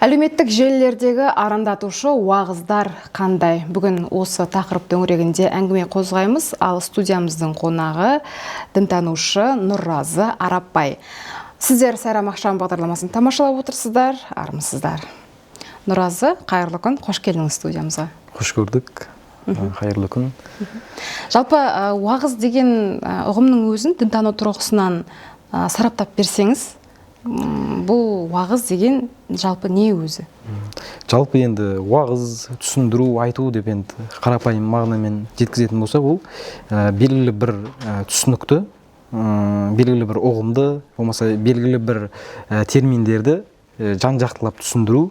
Әлеуметтік желілердегі арандатушы уағыздар қандай? Бүгін осы тақырып төңірегінде әңгіме қозғаймыз, ал студиямыздың қонағы дінтанушы Нұрразы Арапбай. Сіздер Сайрам ақшам бағдарламасын тамашалап отырсыздар, армысыздар. Нұрразы, қайырлы күн, қош келдіңіз студиямызға. Қош көрдік. Қайырлы күн. Жалпы уағыз деген ұғымның өзін дінтану тұрғысынан сараптап берсеңіз, бұл уағыз деген жалпы не өзі? Жалпы енді уағыз, түсіндіру, айту деп енді қарапайым мағынамен жеткізетін болса, ол белгілі бір түсінікті, белгілі бір ұғымды, болмаса белгілі бір терминдерді жан-жақтылап түсіндіру,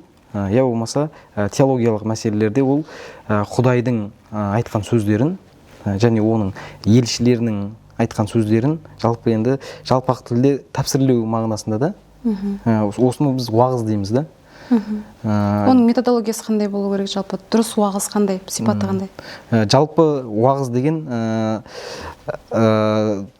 я болмаса теологиялық мәселелерде ол Құдайдың айтқан сөздерін және оның елшілерінің айтқан сөздерін жалпы енді жалпақ тілде тәпсірлеу мағынасында да осыны біз уағыз дейміз да. Оның методологиясы қандай болу керек, жалпы дұрыс уағыз қандай, сипаты қандай? Жалпы уағыз деген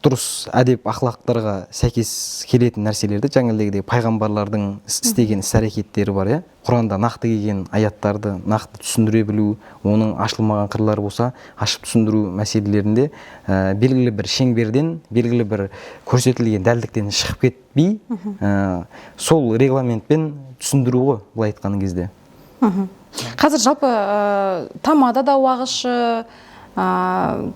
дұрыс әдеп ақлақтарға сәйкес келетін нәрселерді, жаңағыдей пайғамбарлардың істеген іс-әрекеттері бар, иә. Құранда нақты келген аяттарды нақты түсіндіре білу, оның ашылмаған қырлары болса ашып түсіндіру мәселелерінде белгілі бір шеңберден, белгілі бір көрсетілген дәлдіктен шығып кетпей, сол регламентпен түсіндіру ғой, былай айтқан кезде. Қазір жалпы тамада да уағызшы,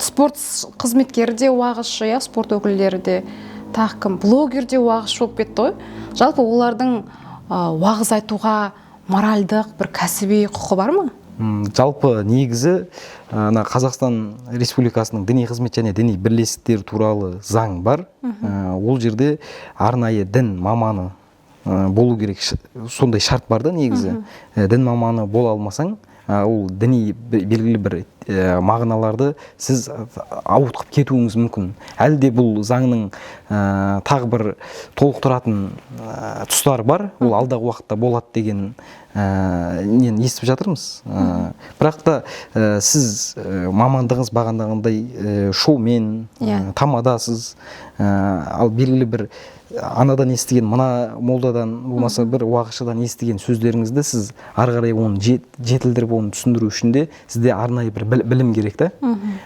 спорт қызметкері де уағызшы, спорт өкілдері де, тағы кім, блогер де уағызшы болып кетті ғой. Жалпы олардың уағыз айтуға моральдық бір кәсіби құқы бар ма? Жалпы негізі Қазақстан Республикасының діни қызмет және діни бірлестіктер туралы заң бар. Ол жерде арнайы дін маманы болу керек, сондай шарт бар да негізі. Дін маманы бола алмасаң, ол діни белгілі бір мағыналарды сіз ауытқып кетуіңіз мүмкін. Әлде бұл заңның тағы бір толықтыратын тұстары бар, ол алдағы уақытта болады деген нені естіп жатырмыз. Бірақ та сіз мамандығыңыз бағандағындай шоумен, тамадасыз, ал белгілі бір анадан естіген, мына молдадан болмаса бір уағызшыдан естіген сөздеріңізді сіз ары қарай оны жетілдіріп, оны түсіндіру үшін де сізде арнайы бір білім керек та.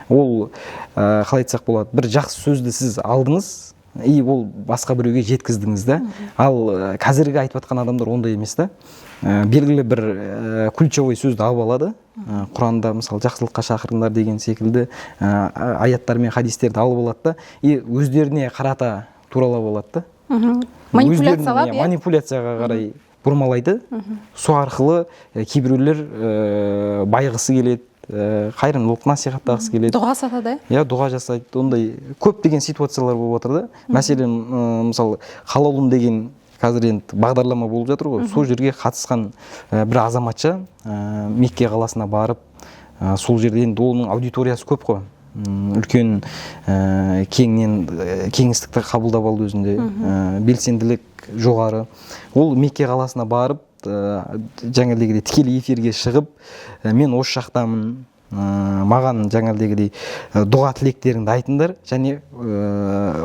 Ол қалай айтсақ болады, бір жақсы сөзді сіз алдыңыз, и ол басқа біреуге жеткіздіңіз да. Ал қазіргі айтып жатқан адамдар ондай емес та. Белгілі бір ключевой сөзді алып алады. Құранда мысалы жақсылыққа шақырыңдар деген секілді аяттар мен хадистерді алып алады да, и өздеріне қарата туралап алады да. Манипуляцияға қарай бұрмалайды. Со арқылы кейбіреулер байғысы келеді, қайырымдылық насихаттағысы келеді. Дұға сатады? Дұға жасайды. Ондай көптеген ситуациялар болып отыр да. Мәселен, мысалы халалым деген қазір енді бағдарлама болып жатыр ғой. Сол жерге қатысқан бір азаматша Мекке қаласына барып, сол жерде енді оның аудиториясы көп қой. Үлкен кеңінен кеңістікті қабылдап алды өзінде, белсенділік жоғары. Ол Мекке қаласына барып, жаңағыдей тікелей эфирге шығып, мен осы жақтамын, маған жаңағыдей дұға тілектеріңді айтыңдар, және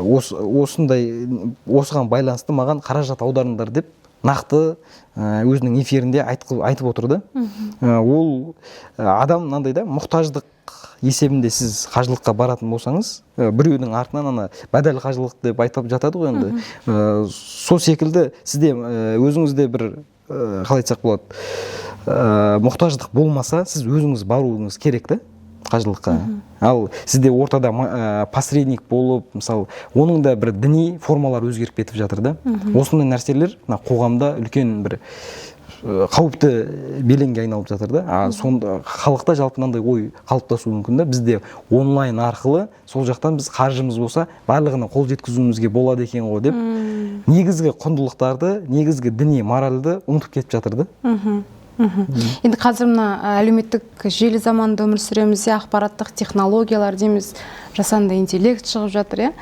осыған байланысты маған қаражат аударыңдар деп нақты өзінің эфирінде айтып отырды. Ол адам мынандай да, мұқтаждық есебінде сіз қажылыққа баратын болсаңыз, біреудің артынан бәдәл қажылық деп айтып жатады ғой енді. Сол секілді сізде өзіңізде бір, қалай айтсақ болады, мұқтаждық болмаса, сіз өзіңіз баруыңыз керек та қажылыққа. Ал сізде ортада посредник болып, мысалы, оның да бір діни формалар өзгеріп кетіп жатыр да. Осындай нәрселер қоғамда үлкен бір қауіпті белеңге айналып жатыр да. Сонда халықта жалпы мынандай ой қалыптасуы мүмкін да. Бізде онлайн арқылы сол жақтан біз қаржымыз болса барлығына қол жеткізуімізге болады екен ғой деп, негізгі құндылықтарды, негізгі діни моральды ұмытып кетіп жатыр да. Енді қазір мына әлеуметтік желі заманында өмір сүреміз, ақпараттық технологиялар дейміз, жасанды интеллект шығып жатыр.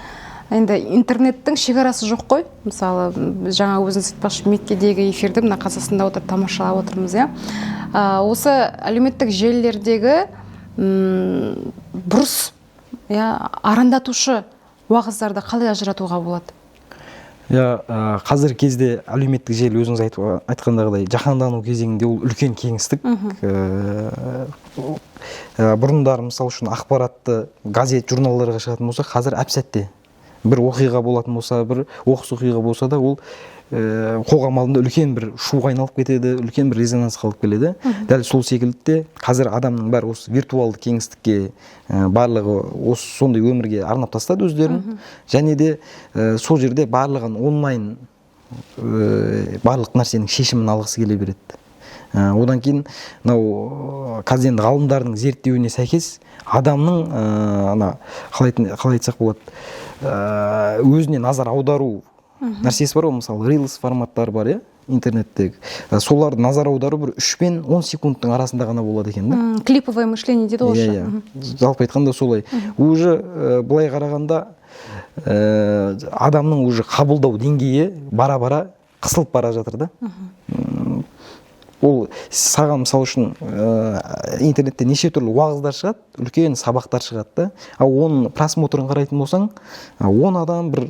Енді интернеттің шекарасы жоқ қой. Мысалы, жаңа өзіңіз айтпақшы Меккедегі эфирді мына қазақстанда отырып тамашалап отырмыз. Осы әлеуметтік желілердегі бұрыс арандатушы уағыздарды қалай ажыратуға болады? Қазіргі кезде әлеуметтік желі өзіңіз айтқандағыдай жаһандану кезеңінде ол үлкен кеңістік. Бұрындары мысал үшін ақпаратты газет, журналдарға шығатын болса, қазір әп-сәтте бір оқиға болатын болса, бір оқыс оқиға болса да, ол қоғам алдында үлкен бір шуға айналып кетеді, үлкен бір резонанс қалып келеді. Дәл сол секілді де қазір адамның бәрі осы виртуалды кеңістікке, барлығы осы сондай өмірге арнап тастады өздерін. Және де сол жерде барлығын онлайн барлық нәрсенің шешімін алғысы келе береді. Одан кейін қазір енді ғалымдардың зерттеуіне сәйкес адамның қалай айтсақ болады, өзіне назар аудару нәрсесі бар ғой, мысалы Reels форматтары бар, интернеттегі. Соларды назар аудару бір 3 пен 10 секундтың арасында ғана болады екен да. Клиповое мышление дейді ғой. Жалпы айтқанда солай. Уже былай қарағанда адамның уже қабылдау деңгейі бара-бара қысылып бара жатыр да. Ол саған мысал үшін интернетте неше түрлі уағыздар шығады, үлкен сабақтар шығады да. Оның просмотрын қарайтын болсаң, 10 адам бір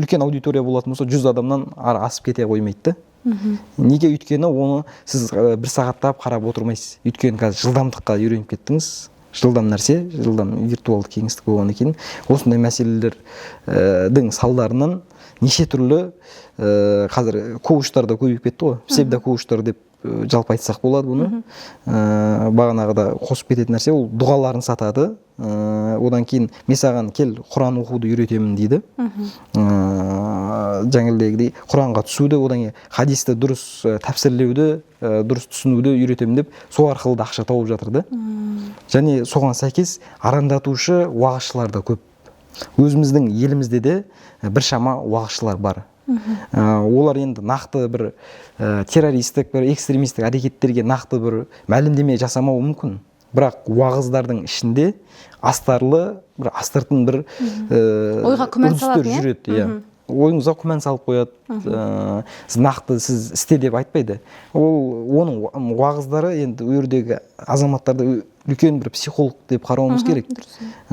үлкен аудитория болатын болса, 100 адамнан асып кете қоймайды да. Неге? Өйткені оны сіз бір сағаттап қарап отырмайсыз. Өйткені қазір жылдамдыққа үйреніп кеттіңіз. Жылдам нәрсе, жылдам виртуалды кеңістік болғаннан кейін осындай мәселелердің салдарынан неше түрлі қазір коучтар да көбейіп кетті ғой. Псевдокоучтар деп жалпы айтсақ болады бұны. Бағанағыда қосып кететін нәрсе, ол дұғаларын сатады. Одан кейін мен саған кел Құран оқуды үйретемін дейді. Жаңағыдегідей Құранға түсуді, одан кейін хадисті дұрыс тәпсірлеуді, дұрыс түсінуді үйретемін деп, сол арқылы да ақша тауып жатыр да. Және соған сәйкес арандатушы уағызшылар да көп. Өзіміздің елімізде де біршама уағызшылар бар. Олар енді нақты бір террористік, бір экстремистік әрекеттерге нақты бір мәлімдеме жасамауы мүмкін. Бірақ уағыздардың ішінде астарлы, бір астыртын бір ойға күмән салады. Ойыңызға күмән салып қояды. Нақты сіз істе деп айтпайды. Оның уағыздары енді өрдегі азаматтарды үлкен бір психолог деп қарауымыз керек.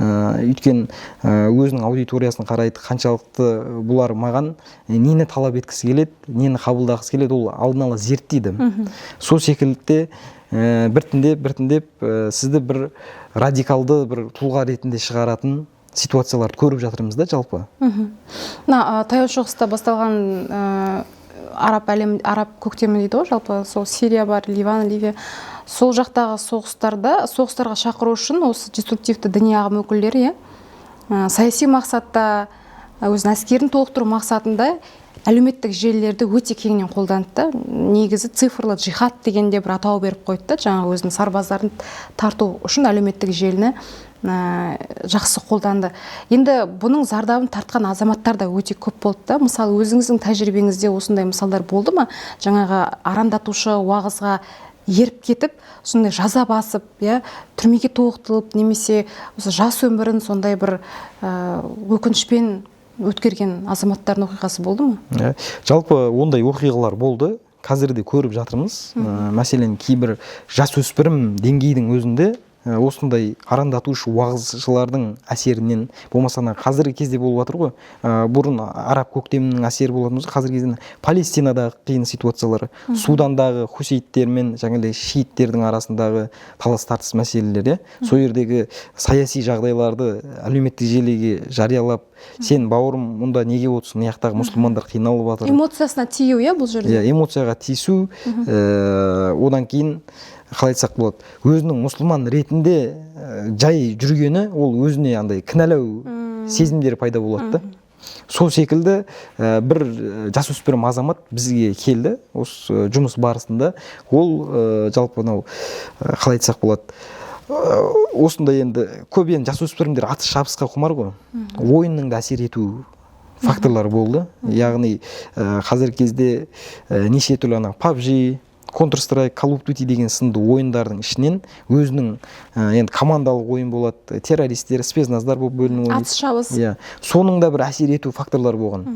Өйткені өзінің аудиториясын қарайды, қаншалықты бұлар маған нені талап еткісі келеді, нені қабылдағысы келеді, ол алдын ала зерттейді. Сол секілді біртіндеп сізді бір радикалды бір тұлға ретінде шығаратын ситуацияларды көріп жатырмыз да жалпы. Таяу шығыста басталған араб көктемі дейді ғой, жалпы сол Сирия бар, Ливан, Ливия. Сол жақтағы соғыстарға шақыру үшін осы деструктивті діни ағым өкілдері саяси мақсатта, өзінің әскерін толықтыру мақсатында әлеуметтік желілерді өте кеңінен қолданды. Негізі цифрлы джихад дегенде бір атау беріп қойды. Жаңа өзінің сарбаздарын тарту үшін әлеуметтік желіні жақсы қолданды. Енді бұның зардабын тартқан азаматтар да өте көп болды. Мысалы, өзіңіздің тәжірибеңізде осындай мысалдар болды ма? Жаңағы арандатушы уағызға еріп кетіп, сондай жаза басып, түрмеге тоғытылып, немесе осы жас өмірін сондай бір өкінішпен өткерген азаматтардың оқиғасы болды ма? Жалпы ондай оқиғалар болды. Қазір де көріп жатырмыз. Мәселен, кейбір жасөспірім деңгейдің өзінде осындай арандатушы уағызшылардың әсерінен, болмаса қазіргі кезде болып жатыр ғой. Бұрын араб көктемінің әсері болатын болса, қазіргі кезде Палестинадағы қиын ситуациялары, Судандағы хусейттер мен жаңағыдай шииттердің арасындағы талас-тартыс мәселелері, сол жердегі саяси жағдайларды әлеуметтік желіге жариялап, сен бауырым мұнда неге отырсың, мына жақтағы мұсылмандар қиналып жатыр. Эмоциясына тию, бұл жерде? Эмоцияға тиісу, одан кейін қалай айтсақ болады, өзінің мұсылман ретінде жай жүргені, ол өзіне андай кінәлау сезімдері пайда болады да. Сол секілді бір жасөспірім азамат бізге келді осы жұмыс барысында. Ол жалпы қалай айтсақ болады, осындай енді көп енді жасөспірімдер атыс шабысқа құмар ғой. Ойынның да әсер ету факторлары болды. Яғни қазіргі кезде неше түрлі PUBG, Counter-Strike, Call of Duty деген сынды ойындардың ішінен өзінің енді командалық ойын болады, террористер, спецназдар болып бөлініп ойнайды. Атыс шабыс. Соның да бір әсер ету факторлар болған.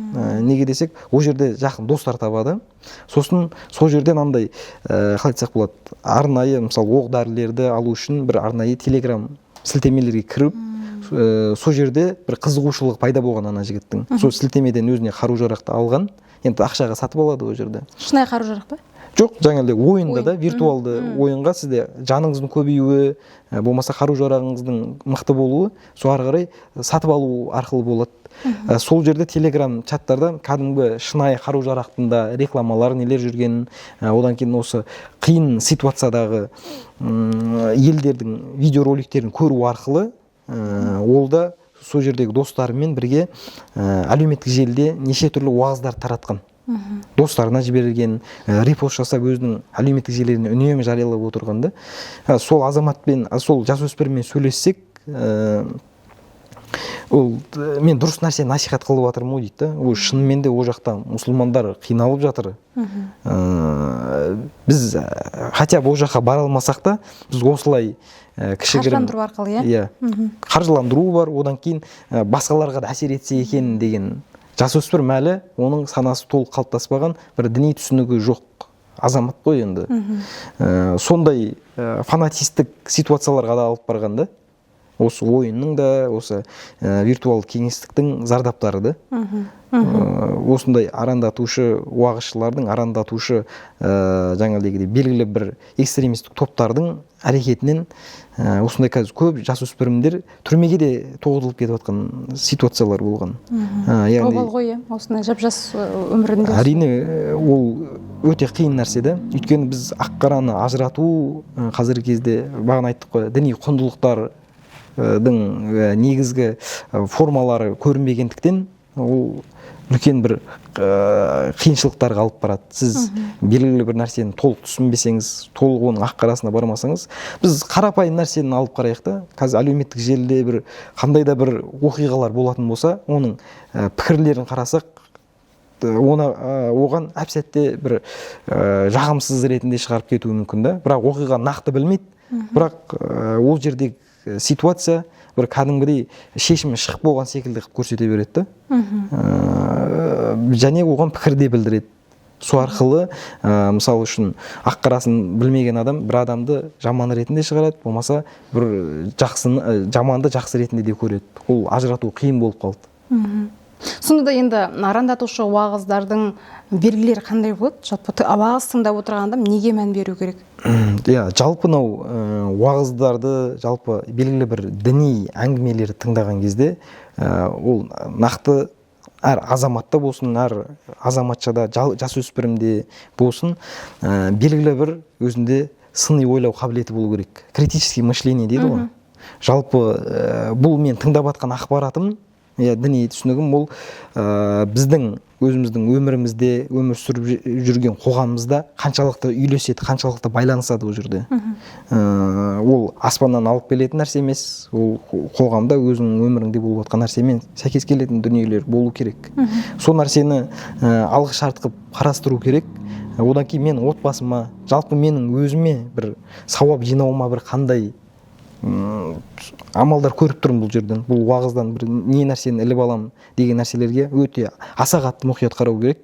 Неге десек, ол жерде жақын достар табады. Сосын сол жерден андай қалай айтсақ болады, арнайы мысалы оқ-дәрілерді алу үшін бір арнайы Telegram сілтемелерге кіріп, сол жерде бір қызығушылығы пайда болған ана жігіттің. Сол сілтемеден өзіне қару-жарақты алған. Енді ақшаға сатып алады ол жерде. Шынайы қару-жарақ па? Жоқ, жаңағыдай ойында да, виртуалды ойынға сізде жаныңыздың көбеюі, болмаса қару-жарағыңыздың мықты болуы, сол ары қарай сатып алу арқылы болады. Сол жерде Telegram чаттарда кәдімгі шынайы қару-жарақтың да рекламалар нелер жүргенін, одан кейін осы қиын ситуациядағы елдердің видеороликтерін көру арқылы ол да сол жердегі достарымен бірге әлеуметтік желіде неше түрлі уағыздар таратқан. Достарына жіберген, репост жасап өзінің әлеуметтік желілеріне үнемі жариялап отырғанда, сол азаматпен, сол жасөспіріммен сөйлессек, ол мен дұрыс нәрсе насихат қылып жатырмын дейді да. Ол шынымен де ол жақта мұсылмандар қиналып жатыр. Біз хотя бы ол жаққа бара алмасақ та, біз осылай кішігірім қаржыландыру арқылы, қаржыландыру бар, одан кейін басқаларға да әсер етсе екен деген. Жасөспірім әлі оның санасы толық қалыптаспаған, бір діни түсінігі жоқ азамат қой енді. Сондай фанатистік ситуацияларға да алып барғанда, осы ойынның да, осы виртуал кеңістіктің зардаптары да. Осындай арандатушы уағызшылардың, арандатушы жаңағыдай белгілі бір экстремистік топтардың әрекетінен осындай қазір көп жасөспірімдер түрмеге де тоғытылып кетіп жатқан ситуациялар болған. Обал ғой, осындай жап-жас өмірінде. Әрине, ол өте қиын нәрсе да. Өйткені біз ақ-қараны ажырату қазіргі кезде, бағана айттық қой, діни құндылықтардың негізгі формалары көрінбегендіктен, ол үлкен бір қиыншылықтарға алып барады. Сіз белгілі бір нәрсені толық түсінбесеңіз, толық оның ақ-қарасына бармасаңыз, біз қарапайым нәрсені алып қарайық та, қазір әлеуметтік желіде бір қандай да бір оқиғалар болатын болса, оның пікірлерін қарасақ, оған әп-сәтте бір жағымсыз ретінде шығарып кетуі мүмкін да. Бірақ оқиға нақты білмейді, бірақ ол жердегі ситуация бір кәдімгідей шешімі шығып болған секілді көрсете береді да. Және оған пікір де білдіреді. Сол арқылы мысалы үшін ақ-қарасын білмеген адам бір адамды жаман ретінде шығарады, болмаса бір жаманды жақсы ретінде де көреді. Ол ажырату қиын болып қалды. Сонда да енді арандатушы уағыздардың белгілері қандай болады? Жалпы уағыз тыңдап отырған адам неге мән беру керек? Жалпы уағыздарды, жалпы белгілі бір діни әңгімелерді тыңдаған кезде, ол нақты әр азаматта болсын, әр азаматшада, жасөспірімде болсын, белгілі бір өзінде сыни ойлау қабілеті болу керек. Критический мышление дейді ғой. Жалпы бұл мен тыңдап жатқан ақпаратым, діни түсінігім, ол біздің өзіміздің өмірімізде, өмір сүріп жүрген қоғамымызда қаншалықты үйлеседі, қаншалықты байланысады ол жерде. Ол аспаннан алып келетін нәрсе емес, ол қоғамда өзінің өміріңде болып жатқан нәрсемен сәйкес келетін дүниелер болу керек. Сол нәрсені алғы шарт қылып қарастыру керек. Одан кейін мен отбасыма, жалпы менің өзіме бір сауап жинауыма бір қандай амалдар көріп тұрмын бұл жерден, бұл уағыздан бір не нәрсені іліп алам деген нәрселерге өте аса қатты мұқият қарау керек.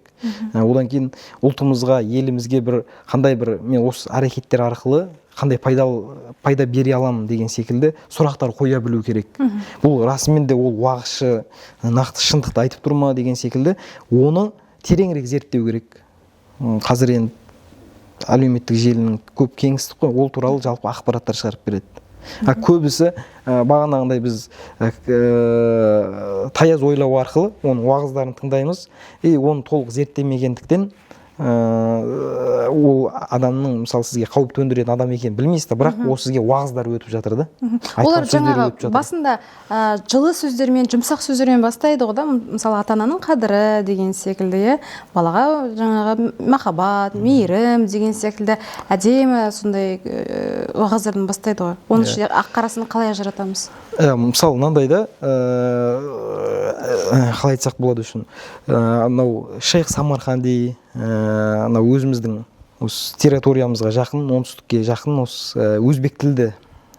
Одан кейін ұлтымызға, елімізге бір қандай бір мен осы әрекеттер арқылы қандай пайда бере аламын деген секілді сұрақтар қоя білу керек. Бұл расымен де ол уағызшы нақты шындықты айтып тұр ма деген секілді оны тереңірек зерттеу керек. Қазір енді әлеуметтік желінің көп кеңістік қой, ол туралы жалпы ақпараттар шығарып береді. Көбісі бағанағындай біз таяз ойлау арқылы оның уағыздарын тыңдаймыз, оны толық зерттемегендіктен ол адамның мысалы сізге қауіп төндіретін адам екенін білмейсіз, бірақ ол сізге уағыздар өтіп жатыр да. Олар жаңағы басында жылы сөздермен, жұмсақ сөздермен бастайды ғой да, мысалы ата-ананың қадірі деген секілді, балаға жаңағы махаббат, мейірім деген секілді әдемі сондай уағыздардан бастайды ғой. Оның ішінде ақ-қарасын қалай ажыратамыз? Мысалы мынандай да, қалай айтсақ болады үшін, анау Шейх Самарқанди, анау өзіміздің осы территориямызға жақын, оңтүстікке жақын, осы өзбек тілді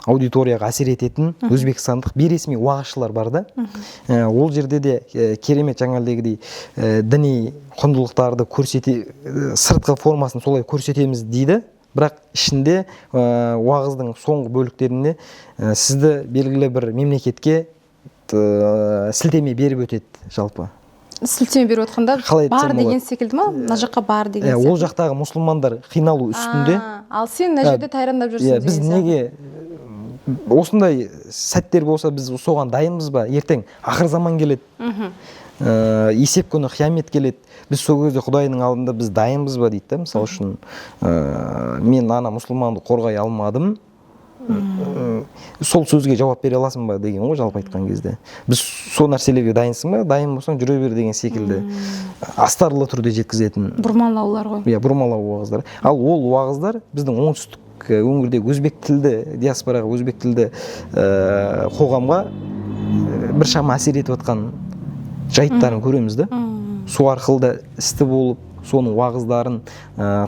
аудиторияға әсер ететін өзбекстандық бейресми уағызшылар бар да. Ол жерде де керемет жаңағыдегідей діни құндылықтарды сыртқы формасын солай көрсетеміз дейді. Бірақ ішінде уағыздың соңғы бөліктерінде сізді белгілі бір мемлекетке сілтеме беріп өтеді жалпы. Сілтеме беріп отқанда Қалай бар айтсам деген болады? секілді ма? Мына жаққа бар деген Ол жақтағы мұсылмандар қиналу үстінде. Ал сен мына жерде тайрандап жүрсің Біз неге осындай сәттер болса біз соған дайынбыз ба? Ертең ақыр заман келеді. Есеп күні қиямет келеді. Біз сол кезде Құдайдың алдында біз дайынбыз ба дейді да. Мысалы үшін мен ана мұсылманды қорғай алмадым. Сол сөзге жауап бере аласың ба деген ғой жалпы айтқан кезде. Біз сол нәрселерге дайынсың ба? Дайын болсаң жүре бер деген секілді астарлы түрде жеткізетін бұрмалаулар ғой. Иә, бұрмалау уағыздар. Ал ол уағыздар біздің оңтүстік өңірдегі өзбек тілді диаспораға, өзбек тілді қоғамға біршама әсер етіп жатқан жайттарын көреміз да. Сол арқылы да істі болып, соның уағыздарын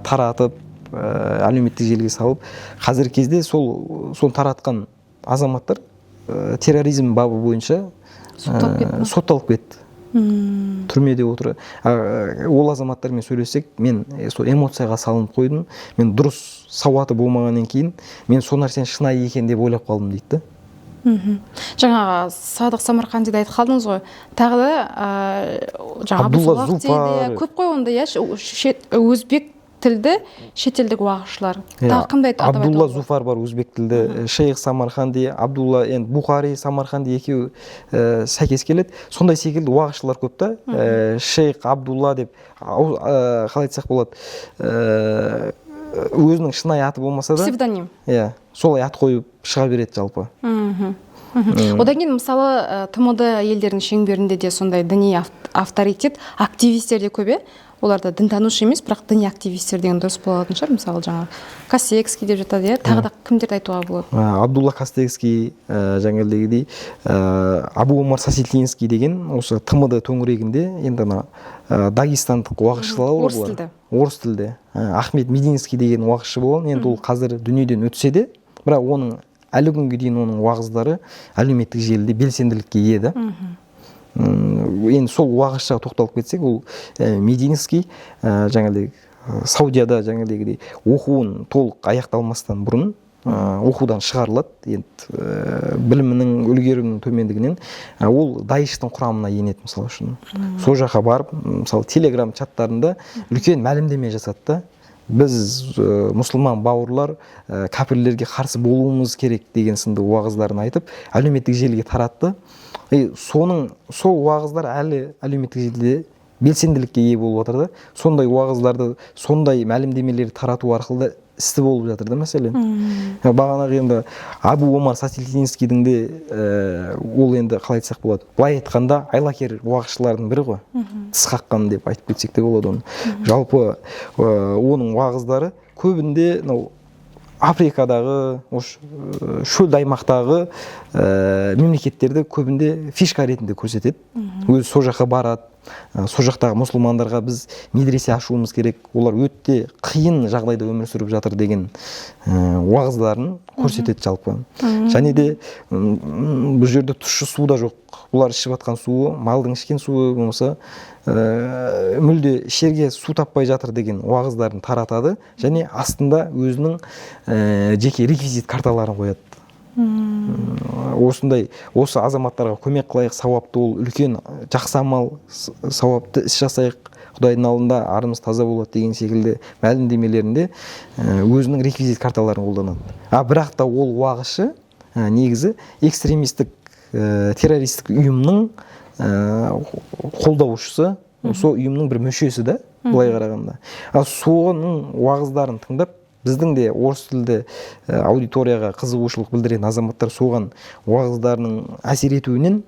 таратып, әлеуметтік желіге салып, қазіргі кезде соны таратқан азаматтар терроризм бабы бойынша сотталып кетті. Түрмеде отыр. Ол азаматтармен сөйлессек, мен сол эмоцияға салынып қойдым. Мен дұрыс сауаты болмағаннан кейін, мен сол нәрсені шынайы екен деп ойлап қалдым дейді. Жаңағы Садық Самарқандиді айтып қалдыңыз ғой. Тағы да Абдулла Зуфар көп қой онда, өзбек тілді шетелдік уағызшылар. Тағы кімді атап айтып? Абдулла Зуфар бар өзбек тілді, Шейх Самарқанди, Абдулла Бухари, Самарқанди екеуі сәйкес келеді. Сондай секілді уағызшылар көп та. Шейх Абдулла деп қалай айтсақ болады, өзінің шынайы аты болмаса да псевдоним. Иә, солай ат қойып шыға береді жалпы. Одан кейін мысалы ТМД елдерінің шеңберінде де сондай діни авторитет, активистер де көбе. Оларда дінтанушы емес, бірақ діни активистер деген дұрыс болатын шығар. Мысалы жаңа Кастекский деп жатады, иә. Тағы да кімдерді айтуға болады? Абдулла Кастекский, жаңағыдегідей, Абу Омар Сасильтинский деген осы ТМД төңірегінде енді дагестандық уағызшылар орыс тілді. Орыс тілді. Ахмет Мединский деген уағызшы болған. Енді ол қазір дүниеден өтсе де, бірақ оның әлі күнге дейін оның уағыздары әлеуметтік желіде белсенділікке ие да. Енді сол уағызшыға тоқталып кетсек, ол Мединский жаңағыдай Саудияда жаңағыдегідей оқуын толық аяқталмастан бұрын оқудан шығарылады. Енді білімінің, үлгерімінің төмендігінен ол Даиштың құрамына енеді мысалы үшін. Сол жаққа барып, мысалы Телеграм чаттарында үлкен мәлімдеме жасады да. Біз мұсылман бауырлар кәпірлерге қарсы болуымыз керек деген сынды уағыздарын айтып, әлеуметтік желіге таратты. Сол уағыздар әлі әлеуметтік желіде белсенділікке ие болып жатыр да. Сондай уағыздарды, сондай мәлімдемелерді тарату арқылы істі болып жатыр да мәселен. Бағанағы енді Абу Омар Сасильтинскийдің де ол енді қалай айтсақ болады, былай айтқанда айлакер уағызшылардың бірі ғой. Тіс қаққан деп айтып кетсек те болады оны. Жалпы оның уағыздары көбінде Африкадағы, шөлді аймақтағы мемлекеттерді көбінде фишка ретінде көрсетеді. Өзі сол жаққа барады, сол жақтағы мұсылмандарға біз медресе ашуымыз керек, олар өте қиын жағдайда өмір сүріп жатыр деген уағыздарын көрсетеді жалпы. Және де бұл жерде тұщы су да жоқ. Олар ішіп жатқан суы, малдың ішкен суы болмаса мүлде ішерге су таппай жатыр деген уағыздарын таратады, және астында өзінің жеке реквизит карталарын қояды. Осы азаматтарға көмек қылайық, сауапты, ол үлкен жақсы амал, сауапты іс жасайық, Құдайдың алдында арымыз таза болады деген секілді мәлімдемелерінде өзінің реквизит карталарын қолданады. Бірақ та ол уағызшы негізі экстремистік террористік ұйымның қолдаушысы, сол ұйымның бір мүшесі да, былай қарағанда. Соның уағыздарын тыңдап, біздің де орыс тілді аудиторияға қызығушылық білдірген азаматтар соған уағыздарының әсер етуінен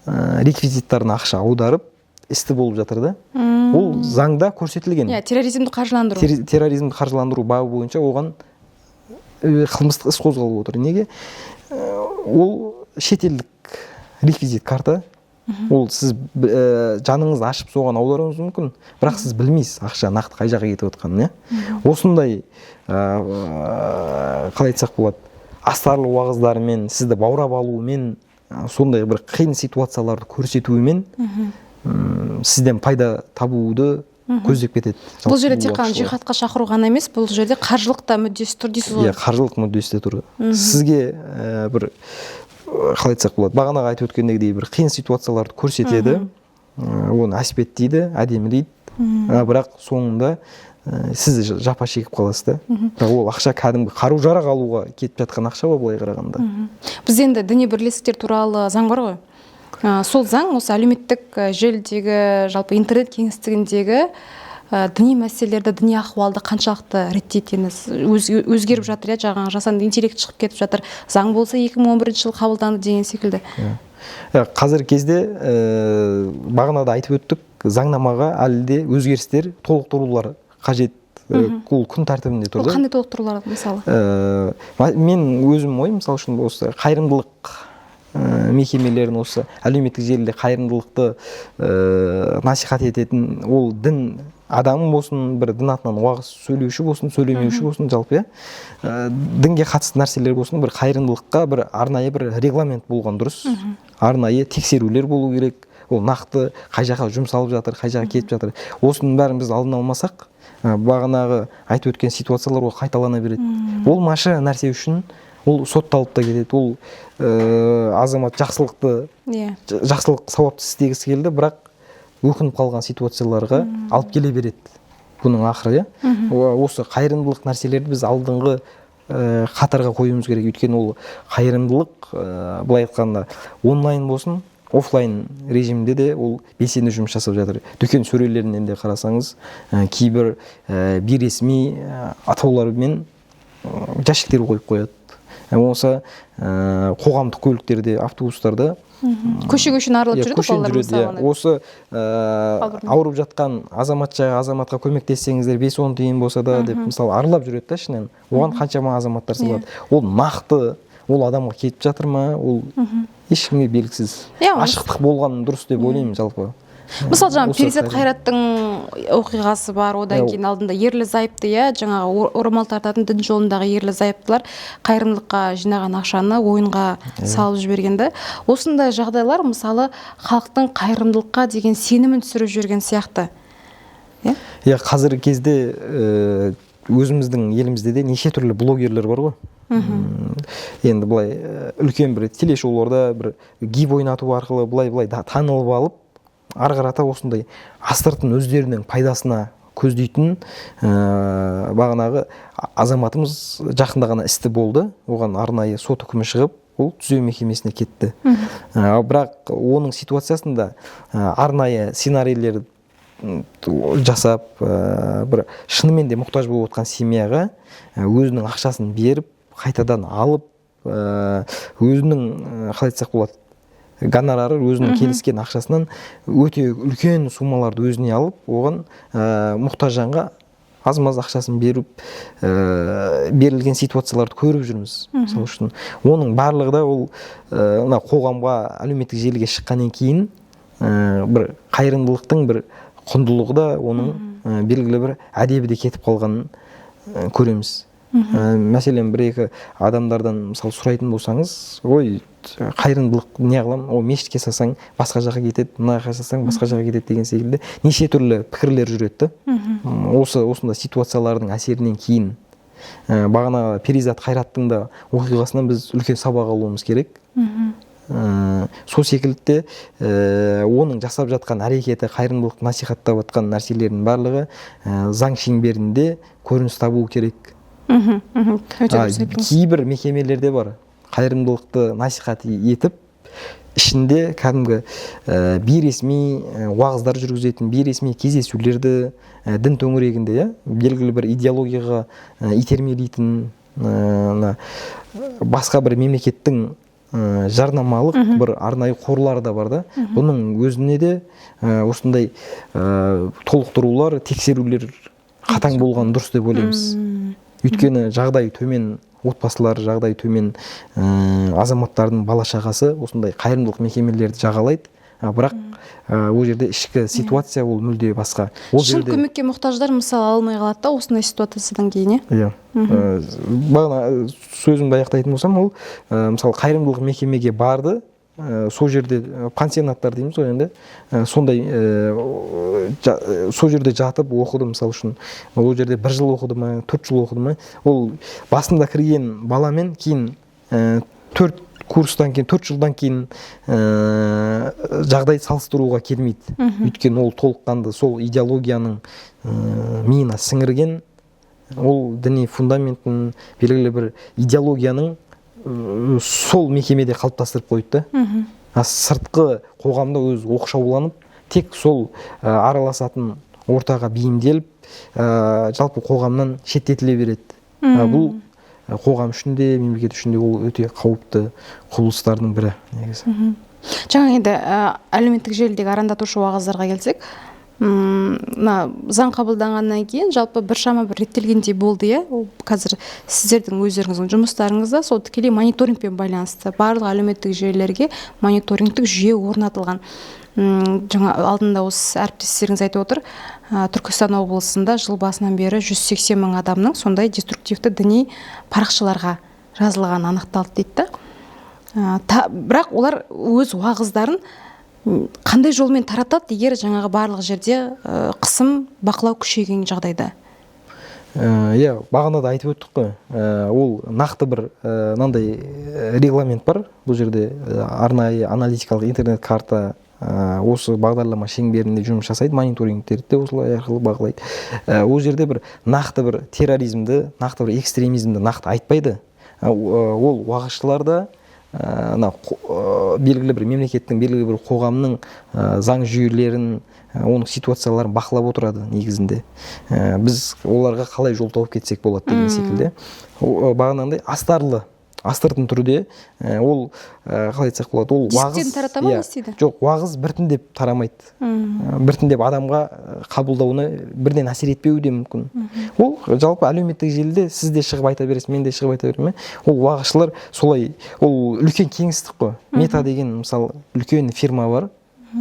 реквизиттарына ақша аударып, істі болып жатыр да. Ол заңда көрсетілген. Терроризмді қаржыландыру. Терроризмді қаржыландыру бабы бойынша оған қылмыстық іс қозғалып отыр. Неге? Ол шетелдік реквизит карта. Ол сіз жаныңызды ашып соған аударуыңыз мүмкін, бірақ сіз білмейсіз ақша нақты қай жаққа кетіп отқанын. Осындай қалай айтсақ болады, астарлы уағыздарымен, сізді баурап алуымен, сондай бір қиын ситуацияларды көрсетуімен сізден пайда табуды көздеп кетеді. Бұл жерде тек қана жихадқа шақыру ғана емес, бұл жерде қаржылық та мүддесі тұр дейсіз ғой? Иә, қаржылық мүддесі де тұр. Сізге бір қалай айтсақ болады, бағанағы айтып өткендегідей бір қиын ситуацияларды көрсетеді, оны әспеттейді, әдемілейді, бірақ соңында сіз жапа шегіп қаласыз да. Бірақ ол ақша кәдімгі қару-жарақ алуға кетіп жатқан ақша ғой былай қарағанда. Біз енді діни бірлестіктер туралы заң бар ғой. Сол заң осы әлеуметтік желідегі, жалпы интернет кеңістігіндегі діни мәселелерді, діни ахуалды қаншалықты реттейтіні өзгеріп жатыр, жаңағы жасанды интеллект шығып кетіп жатыр. Заң болса 2011 жылы қабылданды деген секілді. Қазіргі кезде бағанада айтып өттік, заңнамаға әлі де өзгерістер, толықтырулар қажет. Ол күн тәртібінде тұр. Ол қандай толықтырулар мысалы? Мен өзім ой, мысалы үшін осы қайырымдылық мекемелерін, осы әлеуметтік желіде қайырымдылықты насихат ететін, ол дін адамы болсын, бір дін атынан уағыз сөйлеуші болсын, сөйлемеуші болсын, жалпы дінге қатысты нәрселер болсын, бір қайырымдылыққа бір арнайы бір регламент болған дұрыс. Арнайы тексерулер болу керек. Ол нақты қай жаққа жұмсалып жатыр, қай жаққа кетіп жатыр. Осының бәрін біз алдын алмасақ, бағанағы айтып өткен ситуациялар ол қайталана береді. Болмашы нәрсе үшін ол сотталып та кетеді. Ол азамат жақсылық сауапты істегісі келді, бірақ өкініп қалған ситуацияларға алып келе береді. Бұның ақыры, осы қайырымдылық нәрселерді біз алдыңғы қатарға қоюымыз керек. Өйткені ол қайырымдылық, былай айтқанда, онлайн болсын, офлайн режимде де ол белсенді жұмыс жасап жатыр. Дүкен сөрелерінен де қарасаңыз, кейбір бейресми атаулармен жәшіктер қойып қояды. Болса қоғамдық көліктерде, автобустарда көше-көшен арылып жүреді балалар мысалы. Осы ауырып жатқан азаматқа көмектессеңіздер 5-10 тиын болса да деп мысалы арылап жүреді да ішінен. Оған қаншама азаматтар салады. Ол нақты ол адамға кетіп жатыр ма, ол ешкімге белгісіз. Ашықтық болған дұрыс деп ойлаймын жалпы. Мысалы жаңа Перизат Қайраттың оқиғасы бар, одан кейін алдында ерлі-зайыпты, жаңағы орамал тартатын дін жолындағы ерлі-зайыптылар қайырымдылыққа жинаған ақшаны ойынға салып жібергенді. Осындай жағдайлар мысалы халықтың қайырымдылыққа деген сенімін түсіріп жүрген сияқты. Қазіргі кезде өзіміздің елімізде де неше түрлі блогерлер бар ғой. Енді былай үлкен бір телешоуларда бір гиб ойнату арқылы былай танылып алып, арғарата осындай астыртын өздерінің пайдасына көздейтін бағанағы азаматымыз жақында ғана істі болды. Оған арнайы сот үкімі шығып, ол түзеу мекемесіне кетті. Бірақ оның ситуациясында арнайы сценарийлер жасап, бір шынымен де мұқтаж болып отқан семьяға өзінің ақшасын беріп, қайтадан алып, өзінің қалай айтсақ болады, гонорары өзінің келіскен ақшасынан өте үлкен суммаларды өзіне алып, оған мұқтаж жанға аз-маз ақшасын беріп, берілген ситуацияларды көріп жүрміз. Сол үшін оның барлығы да ол қоғамға, әлеуметтік желіге шыққаннан кейін бір қайырымдылықтың бір құндылығы да оның белгілі бір әдебі де кетіп қалғанын көреміз. Мәселен, бір-екі адамдардан мысалы сұрайтын болсаңыз, ой, қайырымдылық не қылам, о мешітке салсаң басқа жаққа кетеді, мына жаққа салсаң басқа жаққа кетеді деген секілді неше түрлі пікірлер жүреді. Осында ситуациялардың әсерінен кейін бағана Перизат Қайраттың да оқиғасынан біз үлкен сабақ алуымыз керек. Сол секілді оның жасап жатқан әрекеті, қайырымдылық насихаттап жатқан нәрселердің барлығы заң шеңберінде көрініс табуы керек. Кейбір мекемелерде бар, қайырымдылықты насихат етіп, ішінде кәдімгі бейресми уағыздар жүргізетін, бейресми кездесулерді дін төңірегінде белгілі бір идеологияға итермелейтін, басқа бір мемлекеттің жарнамалық бір арнайы қорлары да бар да. Бұның өзіне де осындай толықтырулар, тексерулер қатаң болған дұрыс деп ойлаймыз. Өйткені жағдай төмен отбасылар, жағдай төмен азаматтардың бала-шағасы осындай қайырымдылық мекемелерді жағалайды. Бірақ ол жерде ішкі ситуация ол мүлде басқа. Шын көмекке мұқтаждар мысалы алмай қалады да осындай ситуациядан кейін, бағана сөзімді аяқтайтын болсам, ол мысалы қайырымдылық мекемеге барды, сол жерде пансионаттар дейміз ғой енді, сондай сол жерде жатып оқыды, мысалы үшін ол жерде 1 жыл оқыды ма, 4 жыл оқыды ма, ол басында кірген баламен кейін 4 курстан кейін 4 жылдан кейін жағдай салыстыруға келмейді. Өйткені ол толыққанды сол идеологияның миына сіңірген, ол діни фундаменттің белгілі бір идеологияның сол мекемеде қалыптастырып қойды да. Сыртқы қоғамда өз оқшауланып, тек сол араласатын ортаға бейімделіп, жалпы қоғамнан шеттетіле береді. Бұл қоғам үшін де, мемлекет үшін де ол өте қауіпті құбылыстардың бірі негізі. Жаңа енді әлеуметтік желідегі арандатушы уағыздарға келсек, заң қабылданғаннан кейін жалпы біршама бір реттелгендей болды, иә? Ол қазір сіздердің өздеріңіздің жұмыстарыңызда сол тікелей мониторингпен байланысты барлық әлеуметтік желілерге мониторингтік жүйе орнатылған. Жаңа алдында осы әріптестеріңіз айтып отыр, Түркістан облысында жыл басынан бері 180 мың адамның сондай деструктивті діни парақшаларға жазылған анықталды дейді. Бірақ олар өз уағыздарын қандай жолмен таратады, егер жаңағы барлық жерде қысым, бақылау күшейген жағдайда? Бағана да айтып өттік қой. Ол нақты бір мынандай регламент бар. Бұл жерде арнайы аналитикалық интернет карта осы бағдарлама шеңберінде жұмыс жасайды, мониторингтерді де осылай арқылы бағалайды. Ол жерде бір нақты бір терроризмді, нақты бір экстремизмді нақты айтпайды. Ол уағызшыларда белгілі бір мемлекеттің, белгілі бір қоғамның заң жүйелерін, оның ситуацияларын бақылап отырады негізінде. Біз оларға қалай жол тауып кетсек болады деген секілді. Бағанағындай астыртын түрде ол қалай айтсақ болады, ол уағыз тарата ма, не істейді? Жоқ, уағыз біртіндеп тарамайды. Біртіндеп адамға қабылдауына бірден әсер етпеуі де мүмкін. Ол жалпы әлеуметтік желіде сіз де шығып айта бересіз, мен де шығып айта беремін. Ол уағызшылар солай, ол үлкен кеңістік қой. Мета деген мысалы үлкен фирма бар,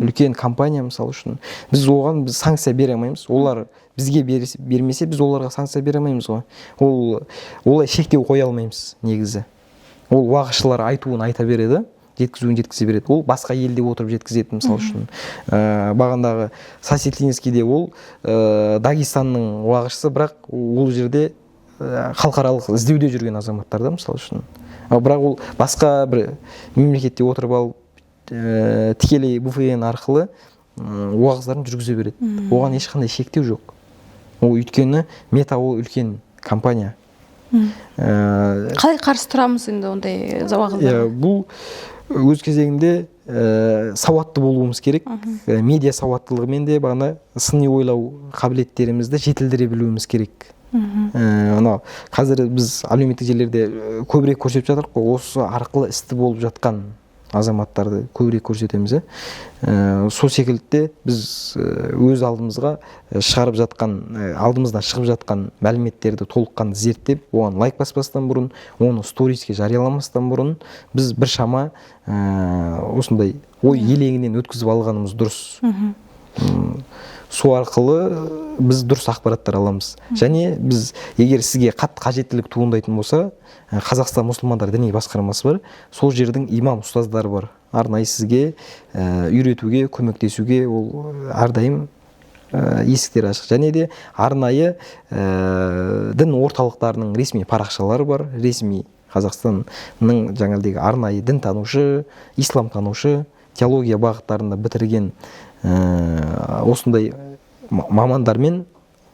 үлкен компания мысалы үшін. Біз оған санкция бере алмаймыз. Олар бізге бермесе, біз оларға санкция бере алмаймыз ғой. Олай шектеу қоя алмаймыз негізі. Ол уағызшылар айтуын айта береді, жеткізуін жеткізе береді. Ол басқа елде отырып жеткізеді мысалы үшін. Бағандағы Сасетлинскийде ол Дагестанның уағызшысы, бірақ ол жерде халықаралық іздеуде жүрген азаматтар да мысалы үшін. Бірақ ол басқа бір мемлекетте отырып алып, тікелей VPN арқылы уағыздарын жүргізе береді. Оған ешқандай шектеу жоқ. Ол өйткені Мета ол үлкен компания. Қалай қарсы тұрамыз енді ондай уағыздарға? Бұл өз кезегінде сауатты болуымыз керек. Медиа сауаттылығымен де бағана сыни ойлау қабілеттерімізді жетілдіре білуіміз керек. Қазір біз әлеуметтік желілерде көбірек көрсетіп жатырмыз ғой, осы арқылы істі болып жатқан азаматтарды көбірек көрсетеміз. Сол секілді біз өз алдымызға шығарып жатқан, алдымыздан шығып жатқан мәліметтерді толыққанды зерттеп, оған лайк баспастан бұрын, оны сториске жарияламастан бұрын біз біршама осындай ой елегінен өткізіп алғанымыз дұрыс. Сол арқылы біз дұрыс ақпараттар аламыз. Және біз егер сізге қатты қажеттілік туындайтын болса, Қазақстан мұсылмандар діни басқармасы бар, сол жердің имам ұстаздары бар. Арнайы сізге үйретуге, көмектесуге ол әрдайым есіктер ашық. Және де арнайы дін орталықтарының ресми парақшалары бар, ресми Қазақстанның жаңалдегі арнайы дін танушы, ислам танушы, теология бағыттарында бітірген осындай мамандармен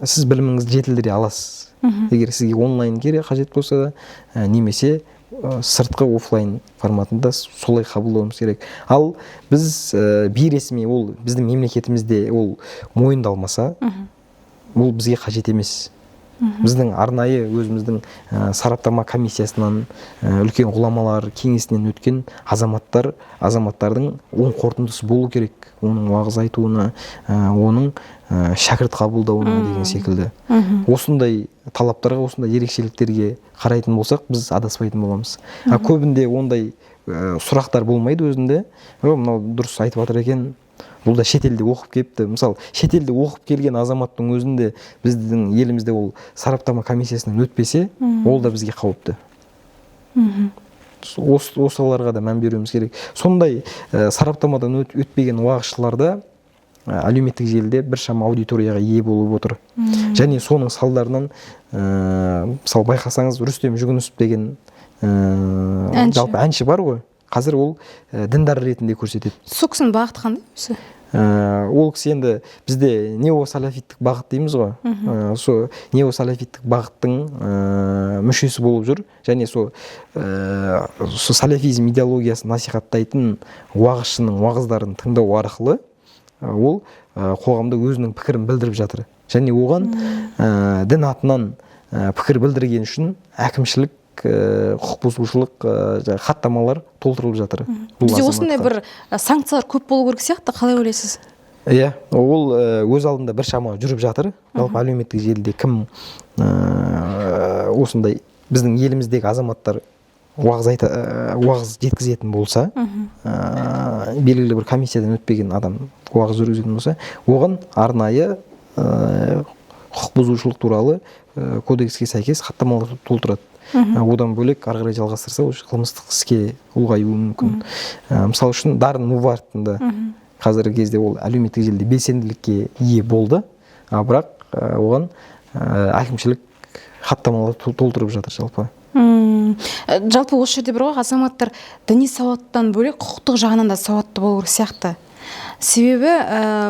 сіз біліміңізді жетілдіре аласыз. Егер сізге онлайн қажет болса да, немесе сыртқы офлайн форматында солай қабылдауымыз керек. Ал біз бейресми, ол біздің мемлекетімізде ол мойындалмаса, ол бізге қажет емес. Біздің арнайы өзіміздің сараптама комиссиясынан, үлкен ғұламалар кеңесінен өткен азаматтардың оң қорытындысы болу керек. Оның уағыз айтуына, оның шәкірт қабылдауына деген секілді. Осындай талаптарға, осындай ерекшеліктерге қарайтын болсақ, біз адаспайтын боламыз. Көбінде ондай сұрақтар болмайды өзінде. Мынау дұрыс айтып жатыр екен, бұл да шетелде оқып келіпті. Мысалы, шетелде оқып келген азаматтың өзінде біздің елімізде ол сараптама комиссиясынан өтпесе, ол да бізге қауіпті. Осыларға да мән беруіміз керек. Сондай сараптамадан өтпеген уағызшыларда әлеуметтік желіде біршама аудиторияға ие болып отыр. Және соның салдарынан, мысалы байқасаңыз, Рүстем Жүгінісов деген жалпы әнші бар ғой, қазір ол діндар ретінде көрсетеді. сол кісінің бағыты қандай өзі? Ол кісі енді бізде неосалафиттік бағыт дейміз ғой. Сол неосалафиттік бағыттың мүшесі болып жүр, және сол салафизм идеологиясын насихаттайтын уағызшының уағыздарын тыңдау арқылы ол қоғамда өзінің пікірін білдіріп жатыр. Және оған дін атынан пікір білдірген үшін әкімшілік құқық бұзушылық хаттамалар толтырылып жатыр. Бізде осындай бір санкциялар көп болу керек сияқты, қалай ойлайсыз? Иә, ол өз алдында біршама жүріп жатыр. Жалпы әлеуметтік желіде кім осындай біздің еліміздегі азаматтар уағыз жеткізетін болса, белгілі бір комиссиядан өтпеген адам уағыз жүргізетін болса, оған арнайы құқық бұзушылық туралы кодекске сәйкес хаттамалар толтырады. Одан бөлек ары қарай жалғастырса, қылмыстық іске ұлғаюы мүмкін. Мысалы үшін Дарын Мувартында қазіргі кезде ол әлеуметтік желіде белсенділікке ие болды, бірақ оған әкімшілік хаттамалар толтырып жатыр жалпы. Жалпы осы жерде бір ғой, азаматтар діни сауаттан бөлек құқықтық жағынан да сауатты болу керек сияқты. Себебі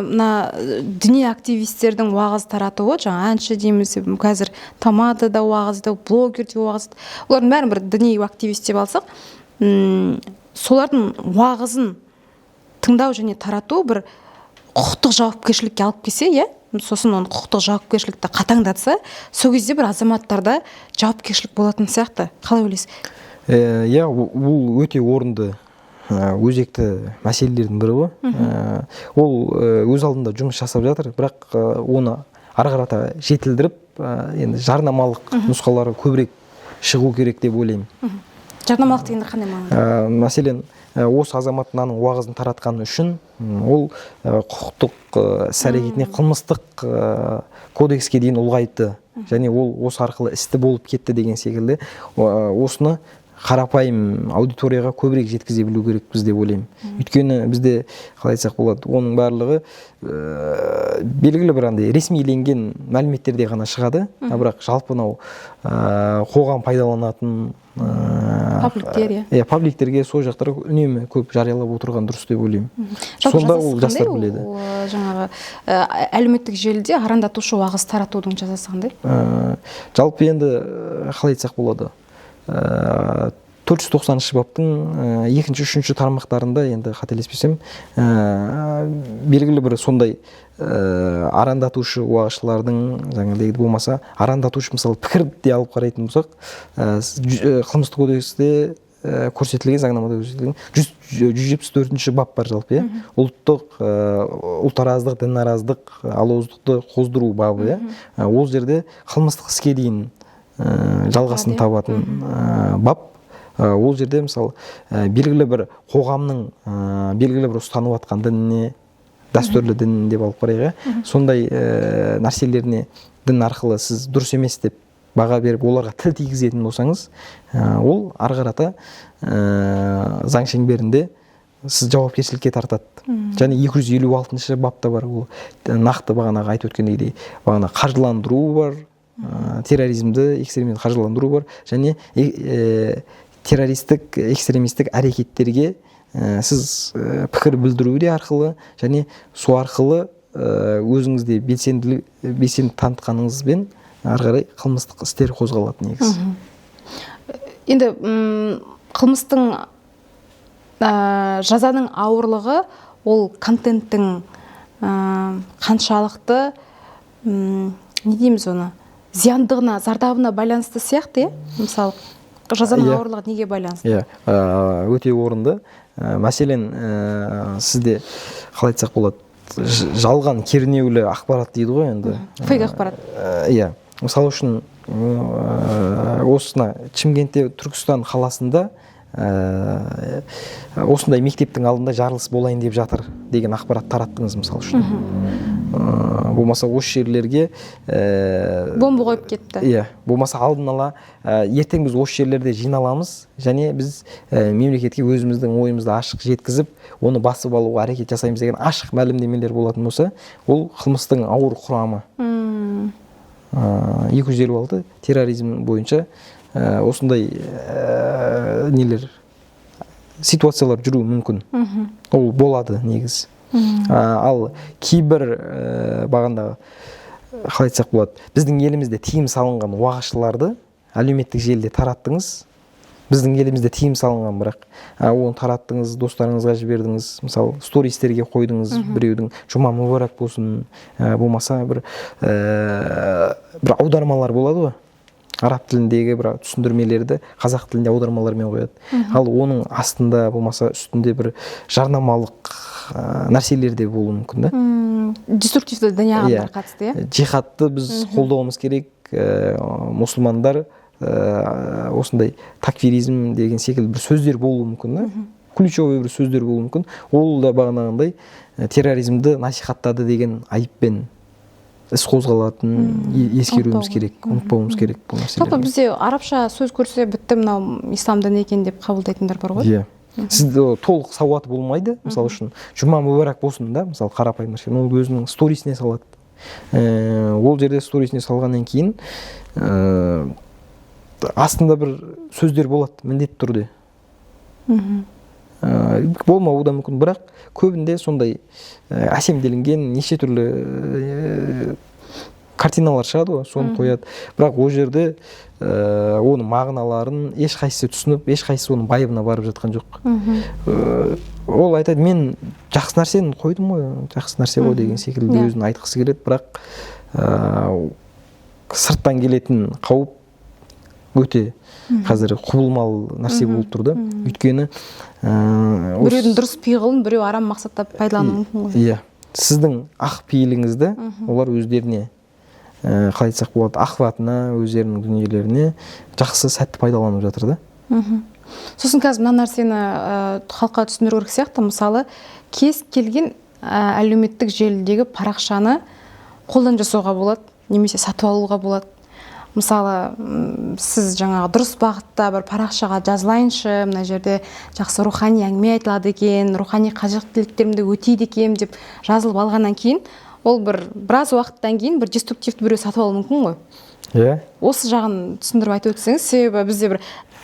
мына діни активистердің уағыз таратуы, жаңа әнші дейміз, қазір Тамадада уағызды, блогерде уағызды, олардың бәрін бір діни активист деп алсақ, солардың уағызын тыңдау және тарату бір құқықтық жауапкершілікке алып келсе, иә, сосын оны құқықтық жауапкершілікті қатаңдатса, сол кезде бір азаматтарда жауапкершілік болатын сияқты. Қалай ойлайсыз? Иә, бұл өте орынды өзекті мәселелердің бірі ғой. Ол өз алдында жұмыс жасап жатыр, бірақ оны ары қарата жетілдіріп, енді жарнамалық нұсқалары көбірек шығу керек деп ойлаймын. Жарнамалық дегенде қандай мағынада? Мәселен, осы азамат мынаның уағызын таратқаны үшін ол құқықтық іс-әрекетіне қылмыстық кодекске дейін ұлғайтты, және ол осы арқылы істі болып кетті деген секілді осыны қарапайым аудиторияға көбірек жеткізе білу керекпіз деп ойлаймын. Өйткені бізде, қалай айтсақ болады, оның барлығы белгілі бір андай ресмиленген мәліметтерде ғана шығады, бірақ жалпы мынау қоғам пайдаланатын пабликтерге сол жақтар үнемі көп жариялап отырған дұрыс деп ойлаймын. Сонда ол жастар біледі. Жаңағы әлеуметтік желіде арандатушы уағыз таратудың жазасы қандай? Жалпы енді қалай айтсақ болады, 490 баптың 2-3 тармақтарында, енді қателеспесем, белгілі бір сондай арандатушы уағызшылардың, жаңағыдай болмаса, арандатушы мысалы пікірді алып қарайтын болсақ, қылмыстық кодексте көрсетілген, заңнамада көрсетілген 174 бап бар жалпы, ұлттық, ұлтараздық, дінараздық, алауыздықты қоздыру бабы, ол жерде қылмыстық іске дейін жалғасын табатын бап. Ол жерде мысалы белгілі бір қоғамның белгілі бір ұстанып жатқан дініне, дәстүрлі дін деп алып қарайық, сондай нәрселеріне дін арқылы сіз дұрыс емес деп баға беріп, оларға тіл тигізетін болсаңыз, ол ары қарата заң шеңберінде сіз жауапкершілікке тартады. Және 256 бапта бар, ол нақты бағанағы айтып өткендей, бағана қаржыландыру бар, терроризмді, экстремизмді қаржыландыру бар, және террористік, экстремистік әрекеттерге сіз пікір білдіру де арқылы, және сол арқылы өзіңізде белсенді танытқаныңызбен ары қарай қылмыстық істер қозғалады негіз. Енді қылмыстың жазаның ауырлығы ол контенттің қаншалықты, не дейміз оны, зияндығына, зардабына байланысты сияқты, мысалы, жазаның ауырлығы неге байланысты? Өте орынды. Мәселен, сізде қалай айтсақ болады, жалған кернеулі ақпарат дейді ғой енді. Фейк ақпарат. Мысалы үшін, осына Шымкентте, Түркістан қаласында осындай мектептің алдында жарылыс болайын деп жатыр деген ақпарат тараттыңыз мысалы үшін. Болмаса осы жерлерге бомба қойып кетті. Болмаса алдын ала ертең біз осы жерлерде жиналамыз, және біз мемлекетке өзіміздің ойымызды ашық жеткізіп, оны басып алуға әрекет жасаймыз деген ашық мәлімдемелер болатын болса, ол қылмыстың ауыр құрамы. 256 терроризм бойынша осындай нелер, ситуациялар жүруі мүмкін. Ол болады негізі. Ал кейбір бағандағы қалай айтсақ болады, біздің елімізде тыйым салынған уағызшыларды әлеуметтік желіде тараттыңыз. Біздің елімізде тыйым салынған, бірақ оны тараттыңыз, достарыңызға жібердіңіз, мысалы стористерге қойдыңыз, біреудің жұма мүбәрак болсын, болмаса бір аудармалар болады ғой, араб тіліндегі бір түсіндірмелерді қазақ тілінде аудармалармен қояды. Ал оның астында болмаса үстінде бір жарнамалық нәрселер де болуы мүмкін да. Деструктивті діни ағымдар қатысты, Джихадты біз қолдауымыз керек. Мұсылмандар осындай такфиризм деген секілді бір сөздер болуы мүмкін да. Ключевой бір сөздер болуы мүмкін. Ол да бағанағындай терроризмді насихаттады деген айыппен іс қозғалатынын ескеруіміз керек, ұмытпауымыз керек бұл нәрселерді. Жалпы бізде арабша сөз көрсе бітті, мынау ислам діні екен деп қабылдайтындар бар ғой. Иә. Сізде толық сауаты болмайды, мысалы үшін жұма мүбәрак болсын да, мысалы қарапайым нәрсе, ол өзінің сторисіне салады. Ол жерде сторисіне салғаннан кейін астында бір сөздер болады, міндетті түрде. Болмауы да мүмкін, бірақ көбінде сондай әсемделінген неше түрлі картиналар шығады ғой, соны қояды. Бірақ ол жерде оның мағыналарын ешқайсысы түсініп, ешқайсысы оның байыбына барып жатқан жоқ. Ол айтады, мен жақсы нәрсені қойдым ғой, жақсы нәрсе ғой деген секілді өзін айтқысы келеді, бірақ сырттан келетін қауіп өте қазір құбылмалы нәрсе болып тұр да. Өйткені біреудің дұрыс пиғылын біреу арам мақсатта пайдалануы мүмкін ғой. Иә, сіздің ақ пейіліңізді олар өздеріне қалай айтсақ болады, ахватына, өздерінің дүниелеріне жақсы сәтті пайдаланып жатыр да. Сосын қазір мына нәрсені халыққа түсіндіру керек сияқты, мысалы кез келген әлеуметтік желідегі парақшаны қолдан жасауға болады, немесе сатып алуға болады. Мысалы, сіз жаңағы дұрыс бағытта бір парақшаға жазылайыншы, мына жерде жақсы рухани әңгіме айтылады екен, рухани қажеттіліктерімді өтейді екен деп жазылып алғаннан кейін, ол біраз уақыттан кейін бір деструктивті біреу сатып алуы мүмкін ғой. Иә. Осы жағын түсіндіріп айтып өтсеңіз, себебі бізде бір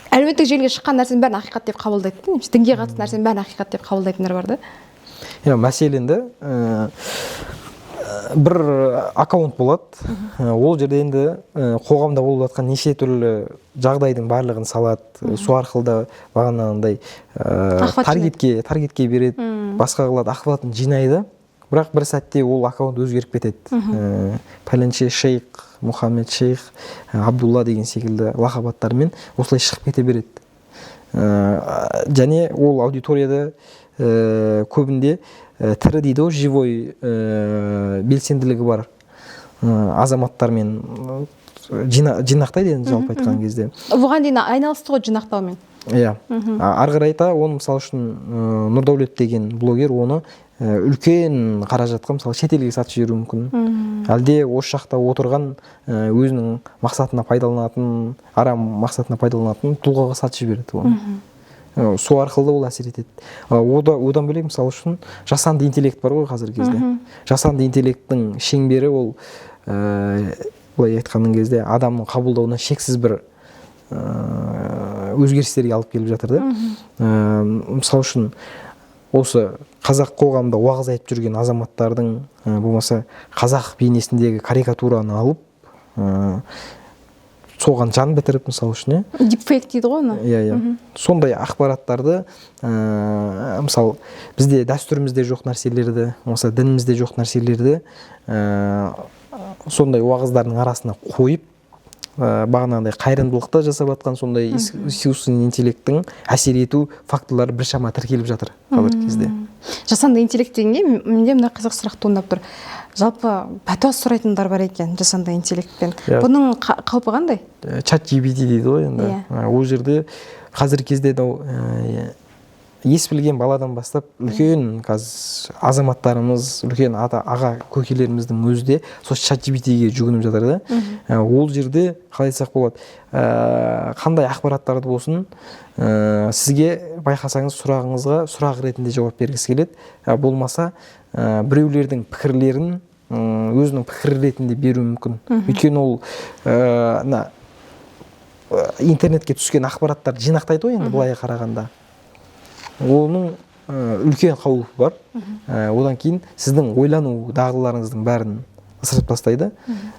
әлеуметтік желіге шыққан нәрсенің бәрін ақиқат деп қабылдайды, немесе дінге қатысты нәрсенің бәрін ақиқат деп қабылдайтындар бар да. Иә, мәселен де бір аккаунт болады. Ол жерде енді қоғамда болып жатқан неше түрлі жағдайдың барлығын салады. Сол арқылы да бағанағындай таргетке береді, басқа қылады, ахватын жинайды. Бірақ бір сәтте ол аккаунт өзгеріп кетеді. Пәленше шейх, Мұхаммед шейх, Абдулла деген секілді лақап-аттармен осылай шығып кете береді. Және ол аудиторияда көбінде тірі дейді ғой, живой белсенділігі бар азаматтармен жинақтайды енді жалпы айтқан кезде. Бұған дейін айналысты ғой жинақтаумен. Иә. Ары қарайта оны мысалы үшін Нұрдәулет деген блогер оны үлкен қаражатқа мысалы шетелге сатып жіберуі мүмкін. Әлде осы жақта отырған өзінің мақсатына пайдаланатын, арам мақсатына пайдаланатын тұлғаға сатып жібереді оны. Сол арқылы ол әсер етеді. Одан бөлек мысалы үшін жасанды интеллект бар ғой қазіргі кезде. Жасанды интеллекттің шеңбері ол былай айтқанның кезде адамның қабылдауына шексіз бір өзгерістерге алып келіп жатыр да. Мысалы үшін осы қазақ қоғамында уағыз айтып жүрген азаматтардың болмаса қазақ бейнесіндегі карикатураны алып соған жан бітіріп, мысалы үшін, дипфейк дейді ғой оны. Иә. Сондай ақпараттарды, мысалы, бізде дәстүрімізде жоқ нәрселерді, болмаса дінімізде жоқ нәрселерді сондай уағыздардың арасына қойып, бағанағыдай қайырымдылықты жасап жатқан сондай искусственный интеллекттің әсер ету фактылары біршама тіркеліп жатыр қазіргі кезде. Жасанды интеллект дегенде менде мына қызық сұрақ туындап тұр. Жалпы пәтуа сұрайтындар бар екен жасанды интеллектпен. Бұның қаупі қандай? ChatGPT дейді ғой енді. Ол жерде қазіргі кезде ес білген баладан бастап үлкен азаматтарымыз, үлкен аға көкелеріміздің өзі де сол ChatGPT-ге жүгініп жатыр да. Ол жерде қалай айтсақ болады, қандай ақпараттарды болсын, сізге байқасаңыз сұрағыңызға сұрақ ретінде жауап бергісі келеді. Болмаса біреулердің пікірлерін өзінің пікір ретінде беруі мүмкін. Өйткені ол интернетке түскен ақпараттарды жинақтайды ғой енді былай қарағанда. оның үлкен қаупі бар. Одан кейін сіздің ойлану дағдыларыңыздың бәрін ысырып тастайды.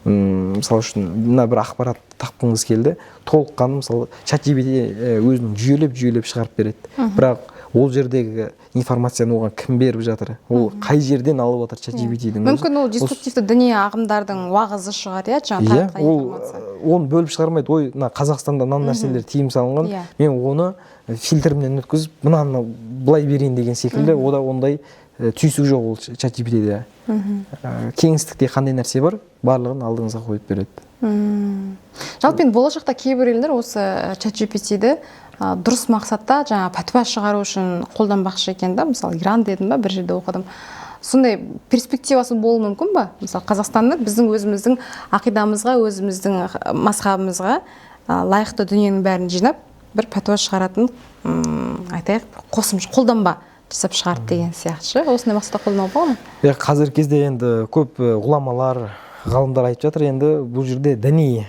Мысалы үшін мына бір ақпарат тапқыңыз келді, толыққанды мысалы ChatGPT өзінің жүйелеп шығарып береді. Бірақ ол жердегі информацияны оған кім беріп жатыр? Ол қай жерден алып жатыр ChatGPT-дің? Мүмкін ол деструктивті діни ағымдардың уағызы шығар, жаңа таратқан информация. Оны бөліп шығармайды. Ой, мына Қазақстанда мына нәрселер тыйым салынған, мен оны фильтрімнен өткізіп, мынаны былай берейін деген секілді, ода ондай түйсік жоқ ол ChatGPT-де. Кеңістікте қандай нәрсе бар, барлығын алдыңызға қойып береді. Жалпы енді болашақта кейбір елдер осы ChatGPT-ді дұрыс мақсатта жаңа пәтуа шығару үшін қолданбақшы екен да, мысалы Иран дедім ба, бір жерде оқыдым. Сондай перспективасы болуы мүмкін ба? Мысалы Қазақстанды біздің өзіміздің ақидамызға, өзіміздің мазхабымызға лайықты дүниенің бәрін жинап, бір пәтуа шығаратын, айтайық, қосымша қолданба жасап шығарды деген сияқты. Осындай мақсатта қолдануға болады ма? Қазіргі кезде енді көп ғұламалар, ғалымдар айтып жатыр, енді бұл жерде діни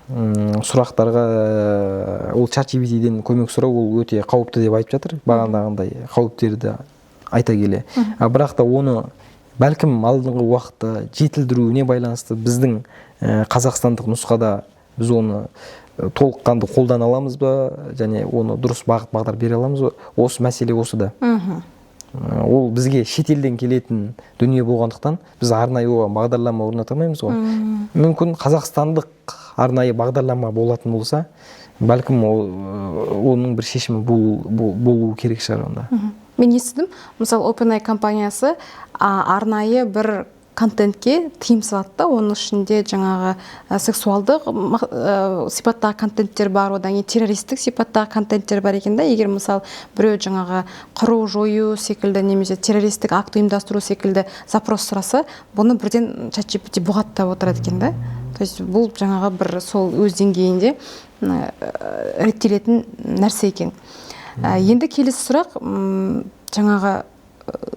сұрақтарға ол ChatGPT-ден көмек сұрау ол өте қауіпті деп айтып жатыр. Бағанағындай қауіптерді айта келе. Бірақ та оны бәлкім алдыңғы уақытта жетілдіруіне байланысты біздің қазақстандық нұсқада біз оны толыққанды қолдана аламыз ба, және оны дұрыс бағыт бағдар бере аламыз ба? Осы мәселе осы да. Ол бізге шетелден келетін дүние болғандықтан біз арнайы оған бағдарлама орната алмаймыз ғой. Мүмкін қазақстандық арнайы бағдарлама болатын болса, бәлкім оның бір шешімі болу керек шығар онда. Мен естідім, мысалы OpenAI компаниясы арнайы бір контентке тыйым салады да, оның ішінде жаңағы сексуалдық сипаттағы контенттер бар, одан кейін террористік сипаттағы контенттер бар екен да. Егер мысалы біреу жаңағы қыру жою секілді немесе террористік акт ұйымдастыру секілді запрос сұраса, бұны бірден ChatGPT бұғаттап отырады екен да. То есть бұл жаңағы бір сол өз деңгейінде реттелетін нәрсе екен. Енді келесі сұрақ, жаңағы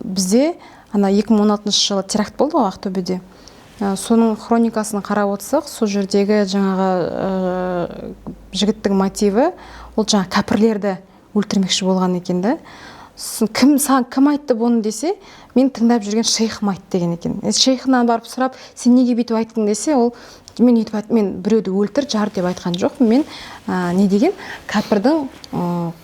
бізде ана 2016 жылы теракт болды ғой Ақтөбеде. Соның хроникасын қарап отырсақ, сол жердегі жаңағы жігіттің мотиві ол жаңа кәпірлерді өлтірмекші болған екен да. Кім айтты бұны десе, мен тыңдап жүрген шейхім айтты деген екен. Шейхынан барып сұрап, сен неге бүйтіп айттың десе, ол мен өйтіп айттым, мен біреуді өлтір, жар деп айтқан жоқпын. Мен не деген, кәпірдің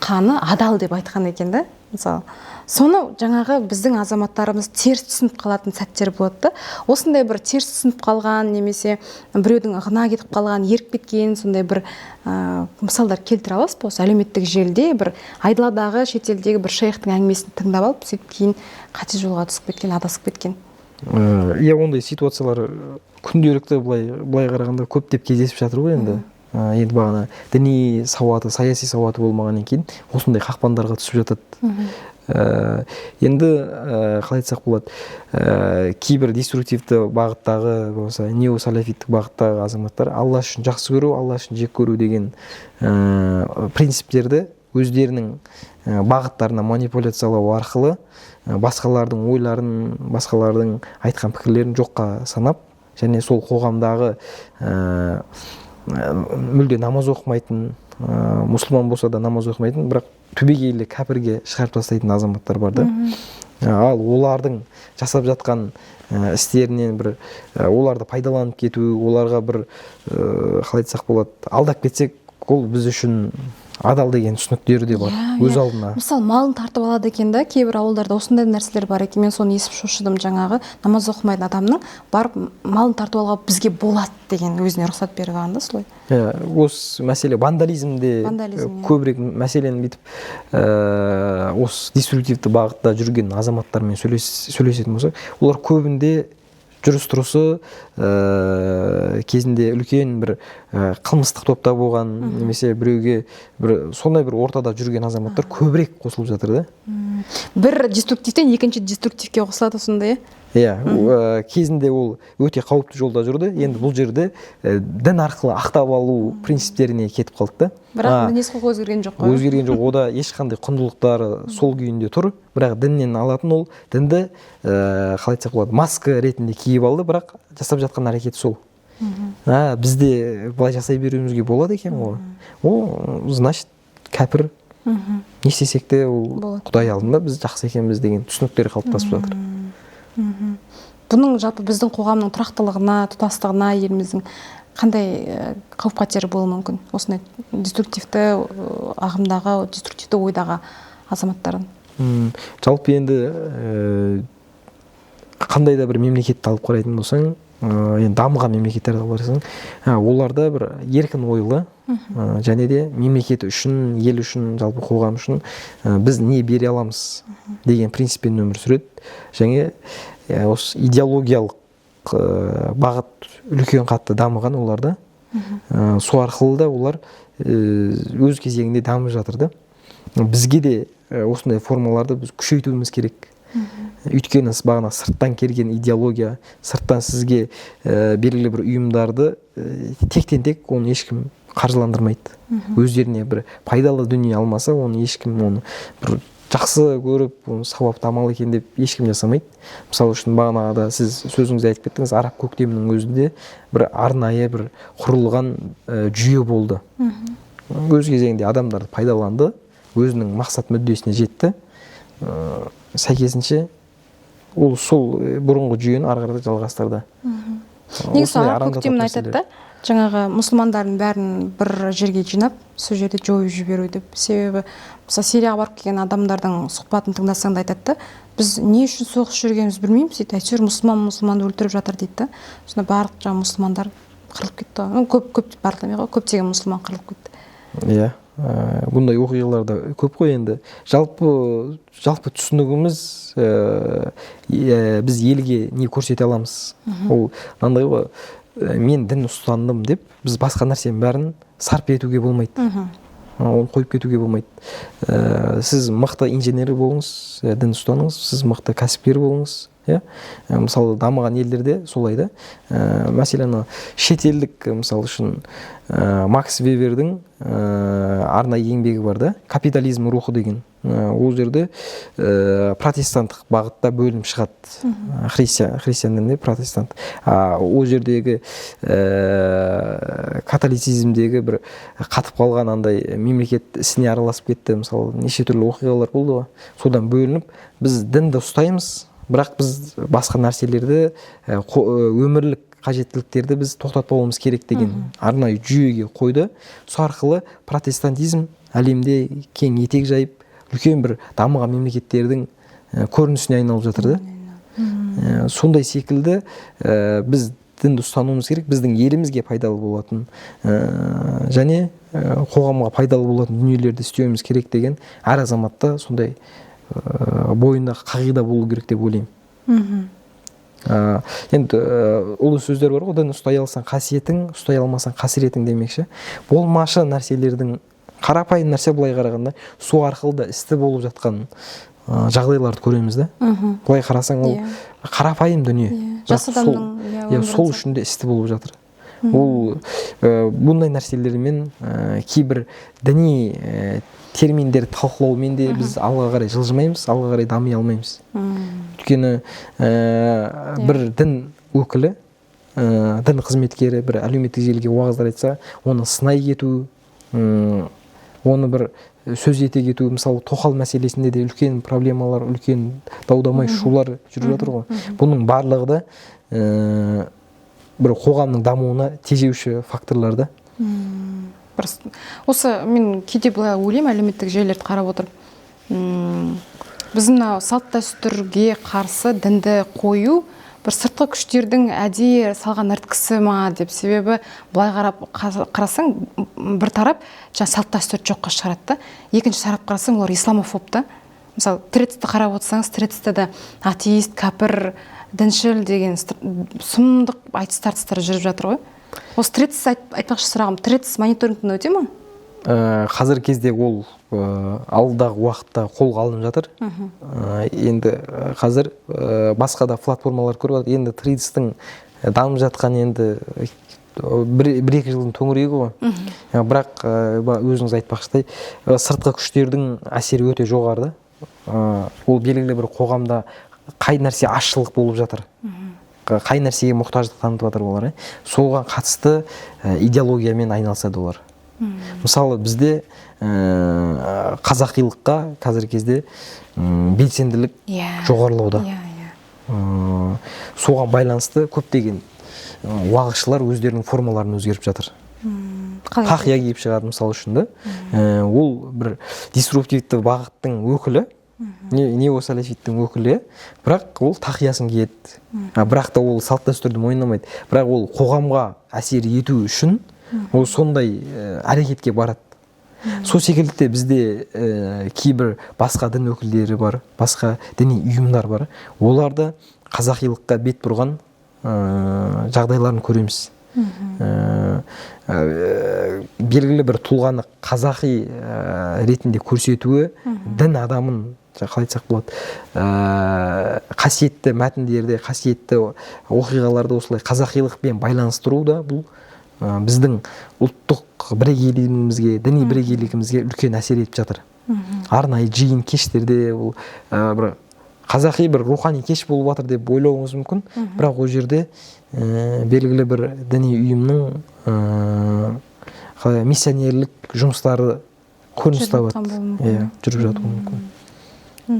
қаны адал деп айтқан екен да. Мысалы, соны жаңағы біздің азаматтарымыз теріс түсініп қалатын сәттер болады да. Осындай бір теріс түсініп қалған, немесе біреудің ығына кетіп қалған, еріп кеткен, сондай бір мысалдар келтіре аласыз ба? Осы әлеуметтік желіде бір айдаладағы шетелдегі бір шейхтің әңгімесін тыңдап алып, сөйтіп кейін қате жолға түсіп кеткен, адасып кеткен. Ондай ситуациялар күнделікті былай қарағанда көптеп кездесіп жатыр ғой енді. Енді бағана діни сауаты, саяси сауаты болмағаннан кейін осындай қақпандарға түсіп жатады. Енді қалай айтсақ болады, кейбір деструктивті бағыттағы болса, неосалафиттік бағыттағы азаматтар Алла үшін жақсы көру, Алла үшін жек көру деген принциптерді өздерінің бағыттарына манипуляциялау арқылы басқалардың ойларын, басқалардың айтқан пікірлерін жоққа санап, және сол қоғамдағы мүлде намаз оқымайтын, мұсылман болса да намаз оқымайтын, бірақ түбегейлі кәпірге шығарып тастайтын азаматтар бар да. Ал олардың жасап жатқан істерінен бір оларды пайдаланып кету, оларға бір қалай айтсақ болады, алдап кетсек, ол біз үшін адал деген түсініктері де бар, өз алдына. Мысалы, малын тартып алады екен да, кейбір ауылдарда осындай нәрселер бар екен. Мен соны естіп шошыдым, жаңағы намаз оқымайтын адамның барып малын тартып алуға бізге болады деген өзіне рұқсат беріп алған да, солай. Осы мәселе вандализмде көбірек мәселені бүйтіп осы деструктивті бағытта жүрген азаматтармен сөйлесетін болса, олар көбінде жүріс-тұрысы кезінде үлкен бір қылмыстық топта болған, немесе біреуге сондай бір ортада жүрген азаматтар көбірек қосылып жатыр да. Бір деструктивтен екінші деструктивке қосылады сондай. Кезінде ол өте қауіпті жолда жүрді. Енді бұл жерде дін арқылы ақтап алу принциптеріне кетіп қалды да. Бірақ мінез-құлқы өзгерген жоқ қой. Өзгерген жоқ. Ода ешқандай құндылықтары сол күйінде тұр. Бірақ діннен алатын ол дінді қалай айтсақ болады, маска ретінде киіп алды, бірақ жасап жатқан әрекеті сол. Бізде былай жасай беруімізге болады екен ғой. Ол значит кәпір не істесек те ол Құдай алдында біз жақсы екенбіз деген түсініктер қалыптасып жатыр. Бұның жалпы біздің қоғамның тұрақтылығына, тұтастығына, еліміздің қандай қауіп қатері болуы мүмкін осындай деструктивті ағымдағы, деструктивті ойдағы азаматтардың? Жалпы енді қандай да бір мемлекетті алып қарайтын болсаң, енді дамыған мемлекеттерді алып қарасаң, оларда бір еркін ойлы және де мемлекет үшін, ел үшін, жалпы қоғам үшін біз не бере аламыз деген принциппен өмір сүреді. Және осы идеологиялық бағыт үлкен қатты дамыған оларда. Сол арқылы да олар өз кезегінде дамып жатыр да. Бізге де осындай формаларды біз күшейтуіміз керек. Өйткені бағана сырттан келген идеология, сырттан сізге белгілі бір ұйымдарды тектен-тек оны ешкім қаржыландырмайды. Өздеріне бір пайдалы дүние алмаса, оны ешкім оны бір жақсы көріп, оны сауапты амал екен деп ешкім жасамайды. Мысалы үшін бағанағыда сіз сөзіңізде айтып кеттіңіз, араб көктемінің өзінде бір арнайы бір құрылған жүйе болды. Өз кезегінде адамдарды пайдаланды, өзінің мақсат мүддесіне жетті. Сәйкесінше ол сол бұрынғы жүйені ары қарай жалғастырды. Негізі араб көктемін айтады да, жаңағы мұсылмандардың бәрін бір жерге жинап, сол жерде жойып жіберу деп. Себебі мысалы Сирияға барып келген адамдардың сұхбатын тыңдасаң да айтады да, біз не үшін соғыс жүргенімізді білмейміз дейді. Әйтеуір мұсылманды өлтіріп жатыр дейді да. Сонда барлық жаңағы мұсылмандар қырылып кетті. Көп барлық емес қой, көптеген мұсылман қырылып кетті. Иә, бұндай оқиғалар да көп қой енді. Жалпы түсінігіміз біз елге не көрсете аламыз. Ол мынандай ғой, мен дін ұстандым деп біз басқа нәрсенің бәрін сарп етуге болмайды. Оны қойып кетуге болмайды. Сіз мықты инженер болыңыз, дін ұстаныңыз, сіз мықты кәсіпкер болыңыз. Мысалы дамыған елдерде солай да. Мәселен шетелдік мысалы үшін Макс Вебердің арнайы еңбегі бар да, капитализм рухы деген. Ол жерде протестанттық бағытта бөлім шығады. Христиан дінінде протестант. Ол жердегі католицизмдегі бір қатып қалған андай мемлекет ісіне араласып кетті. Мысалы неше түрлі оқиғалар болды ғой. Содан бөлініп біз дінді ұстаймыз, бірақ біз басқа нәрселерді, өмірлік қажеттіліктерді біз тоқтатпауымыз керек деген арнайы жүйеге қойды. Сол арқылы протестантизм әлемде кең етек жайып, үлкен бір дамыған мемлекеттердің көрінісіне айналып жатыр да. Сондай секілді біз дінді ұстануымыз керек, біздің елімізге пайдалы болатын және қоғамға пайдалы болатын дүниелерді істеуіміз керек деген әр азаматта сондай бойында қағида болу керек деп ойлаймын. Енді ұлы сөздер бар ғой, дін ұстай алсаң қасиетің, ұстай алмасаң қасіретің демекші. Болмашы нәрселердің қарапайым нәрсе былай қарағанда сол арқылы да істі болып жатқан жағдайларды көреміз да. Былай қарасаң ол қарапайым дүние. Жас адамның сол үшін де істі болып жатыр. Ол бұндай нәрселермен кейбір діни терминдерді талқылаумен де біз алға қарай жылжымаймыз, алға қарай дами алмаймыз. Өйткені бір дін өкілі, дін қызметкері бір әлеуметтік желіге уағыздар айтса, оны сынай кету, оны бір сөз ете кету, мысалы тоқал мәселесінде де үлкен проблемалар, үлкен дау-дамай шулар жүріп жатыр ғой. Бұның барлығы да бір қоғамның дамуына тежеуші факторлар да. Осы мен кейде былай ойлаймын, әлеуметтік желілерді қарап отырып, біздің салт дәстүрге қарсы дінді қою бір сыртқы күштердің әдейі салған ірткісі ма деп. Себебі былай қарасаң, бір тарап салт дәстүрді жоққа шығарады да, екінші тарап қарасаң олар исламофоб та. Мысалы Тредті қарап отырсаңыз, Тредті де атеист, кәпір, діншіл деген сұмдық айтыс-тартыстар жүріп жатыр ғой. Осы Тредті айтпақшы сұрағым, Тредті мониторингтен өте ме? Қазір кезде ол алдағы уақытта қолға алынып жатыр. Енді қазір басқа да платформалар көріп жатыр. Енді Тредтің дамып жатқан енді бір-екі жылдың төңірегі ғой. Бірақ өзіңіз айтпақшыдай сыртқы күштердің әсері өте жоғары да. Ол белгілі бір қоғамда қай нәрсе азшылық болып жатыр, қай нәрсеге мұқтаждық танытып жатыр олар, соған қатысты идеологиямен айналысады олар. Мысалы бізде қазақилыққа қазіргі кезде белсенділік жоғарылауда. Соған байланысты көптеген уағызшылар өздерінің формаларын өзгеріп жатыр. Тақия киіп шығады мысалы үшін да. Ол бір дисруптивті бағыттың өкілі, неосалафиттің өкілі, бірақ ол тақиясын киеді. Бірақ та ол салт дәстүрді мойындамайды. Бірақ ол қоғамға әсер ету үшін ол сондай әрекетке барады. Сол секілді де бізде кейбір басқа дін өкілдері бар, басқа діни ұйымдар бар. Оларды қазақилыққа бет бұрған жағдайларын көреміз. Белгілі бір тұлғаны қазақи ретінде көрсетуі дін адамын, қалай айтсақ болады, қасиетті мәтіндерде, қасиетті оқиғаларды осылай қазақилықпен байланыстыру да бұл біздің ұлттық бірегейлігімізге, діни бірегейлігімізге үлкен әсер етіп жатыр. Арнайы жиын кештерде бұл бір қазақи бір рухани кеш болып жатыр деп ойлауыңыз мүмкін, бірақ ол жерде белгілі бір діни ұйымның миссионерлік жұмыстары көрініс табады, жүріп жатуы мүмкін.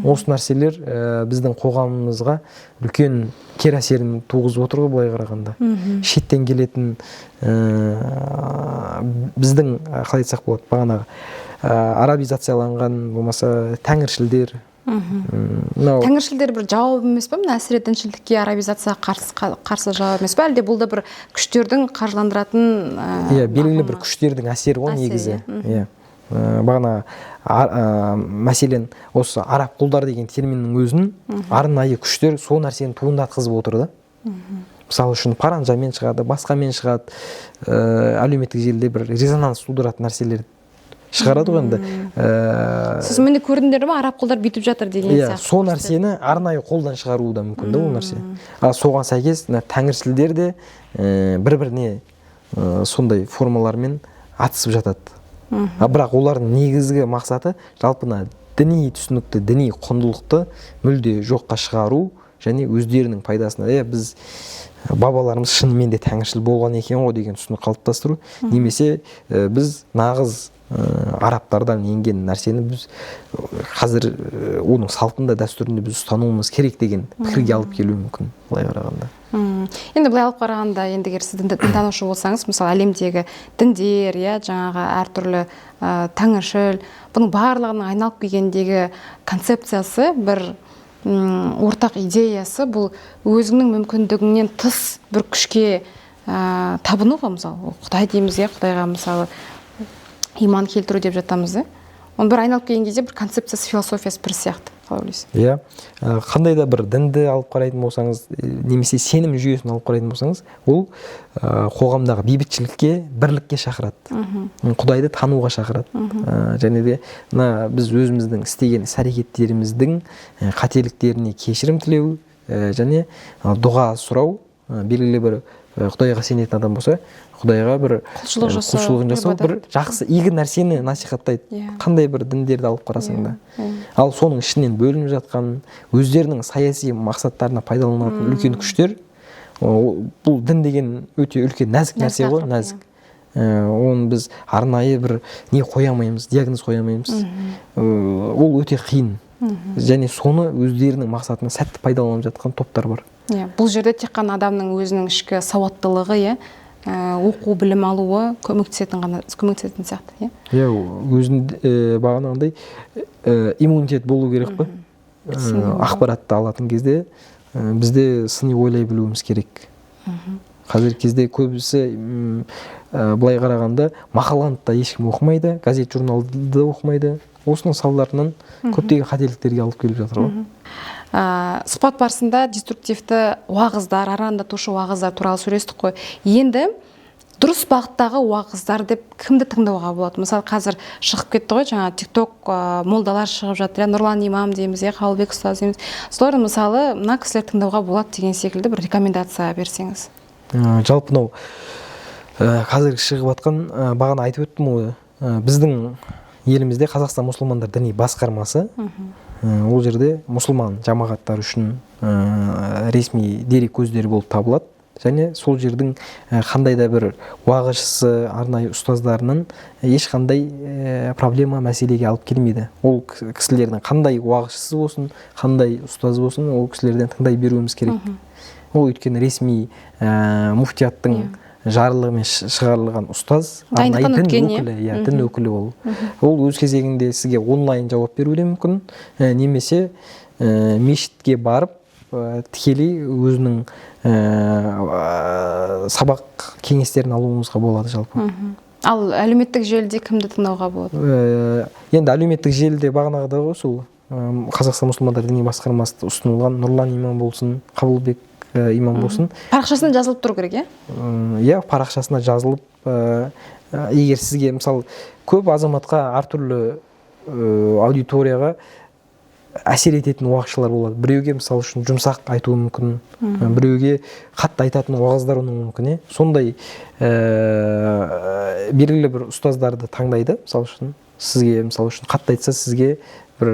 Осы нәрселер біздің қоғамымызға үлкен кері әсерін туғызып отыр ғой, былай қарағанда. Шеттен келетін біздің, қалай айтсақ болады, бағанағы арабизацияланған, болмаса тәңіршілдер. Тәңіршілдер бір жауап емес пе? Әсіре діншілдікке, арабизацияға қарсы жауап емес пе? Әлде бұл да бір күштердің қаржыландыратын? Белгілі бір күштердің әсері ғой негізі. Бағана мәселен осы араб құлдар деген терминнің өзін арнайы күштер сол нәрсені туындатқызып отырды. Мысалы үшін паранжамен шығады, басқамен шығады, әлеуметтік желіде бір резонанс тудыратын нәрселер шығарады ғой енді. Сіз мені көрдіңдер ме, араб құлдар бүйтіп жатыр деген сияқты? Сол нәрсені арнайы қолдан шығаруы да мүмкін да ол нәрсе. Соған сәйкес тәңіршілдер де бір-біріне сондай формалармен атысып жатады. Бірақ олардың негізгі мақсаты жалпына діни түсінікті, діни құндылықты мүлде жоққа шығару және өздерінің пайдасына. Біз бабаларымыз шынымен де тәңіршіл болған екен ғой деген түсінік қалыптастыру, немесе біз нағыз арабтардан енген нәрсені біз қазір оның салтында, дәстүрінде біз ұстануымыз керек деген пікірге алып келуі мүмкін, былай қарағанда. Енді былай алып қарағанда, енді егер сіз дінтанушы болсаңыз, мысалы әлемдегі діндер, жаңағы әртүрлі тәңіршіл, бұның барлығының айналып келгендегі концепциясы, бір ортақ идеясы, бұл өзіңнің мүмкіндігіңнен тыс бір күшке табыну ғой, мысалы Құдай дейміз, Құдайға мысалы иман келтіру деп жатамыз. Оны бір айналып келген кезде бір концепциясы, философиясы бір сияқты, қалай ойлайсыз? Қандай да бір дінді алып қарайтын болсаңыз, немесе сенім жүйесін алып қарайтын болсаңыз, ол қоғамдағы бейбітшілікке, бірлікке шақырады. Құдайды тануға шақырады. Және де біз өзіміздің істеген іс-әрекеттеріміздің қателіктеріне кешірім тілеу және дұға сұрау, белгілі бір Құдайға сенетін адам болса, Құдайға бір құлшылығын жасау, бір жақсы, игі нәрсені насихаттайды. Қандай бір діндерді алып қарасаң да. Ал соның ішінен бөлініп жатқан, өздерінің саяси мақсаттарына пайдаланатын үлкен күштер, бұл дін деген өте үлкен нәзік нәрсе ғой, нәзік. Оны біз арнайы бір не қойамаймыз, диагноз қойамаймыз. Ол өте қиын. Және соны өздерінің мақсатына сәтті пайдаланып жатқан топтар бар. Бұл жерде тек қана адамның өзінің ішкі сауаттылығы, оқу білім алуы көмектесетін сияқты. Өзінде бағанағындай иммунитет болу керек қой. Ақпаратты алатын кезде бізде сыни ойлай білуіміз керек. Қазіргі кезде көбісі былай қарағанда мақаланы да ешкім оқымайды, газет журналды да оқымайды. Осының салдарынан көптеген қателіктерге алып келіп жатыр ғой. Сұхбат барысында деструктивті уағыздар, арандатушы уағыздар туралы сөйлестік қой. Енді дұрыс бағыттағы уағыздар деп кімді тыңдауға болады? Мысалы, қазір шығып кетті ғой, жаңа TikTok молдалар шығып жатыр, Нұрлан имам дейміз, Қабылбек ұстаз дейміз. Солар мысалы, мына кісілер тыңдауға болады деген секілді бір рекомендация берсеңіз. Жалпы мынау қазіргі шығып жатқан, бағана айтып өттім ғой, біздің елімізде Қазақстан мұсылмандар діни басқармасы, ол жерде мұсылман жамағаттар үшін ресми дерек көздері болып табылады. және сол жердің қандай да бір уағызшысы, арнайы ұстаздарының ешқандай проблема мәселеге алып келмейді. Ол кісілердің қандай уағызшысы болсын, қандай ұстазы болсын, ол кісілерден тыңдай беруіміз керек. Ол өйткені ресми муфтияттың жарлығымен шығарылған ұстаз, арнайы дін өкілі, дін өкілі ол. Ол өз кезегінде сізге онлайн жауап беруі де мүмкін, немесе мешітке барып тікелей өзінің сабақ кеңестерін алуыңызға болады жалпы. Ал әлеуметтік желіде кімді тыңдауға болады? Енді әлеуметтік желіде бағанағыда ғой, сол Қазақстан мұсылмандар діни басқармасы ұсынылған Нұрлан имам болсын, Қабылбек имам болсын. Парақшасына жазылып тұру керек, иә, парақшасына жазылып, егер сізге мысалы көп азаматқа әртүрлі аудиторияға әсер ететін уағызшылар болады. Біреуге мысалы үшін жұмсақ айтуы мүмкін, біреуге қатты айтатын уағыздар мүмкін. Сондай белгілі бір ұстаздарды таңдайды. Мысалы үшін сізге мысалы үшін қатты айтса, сізге бір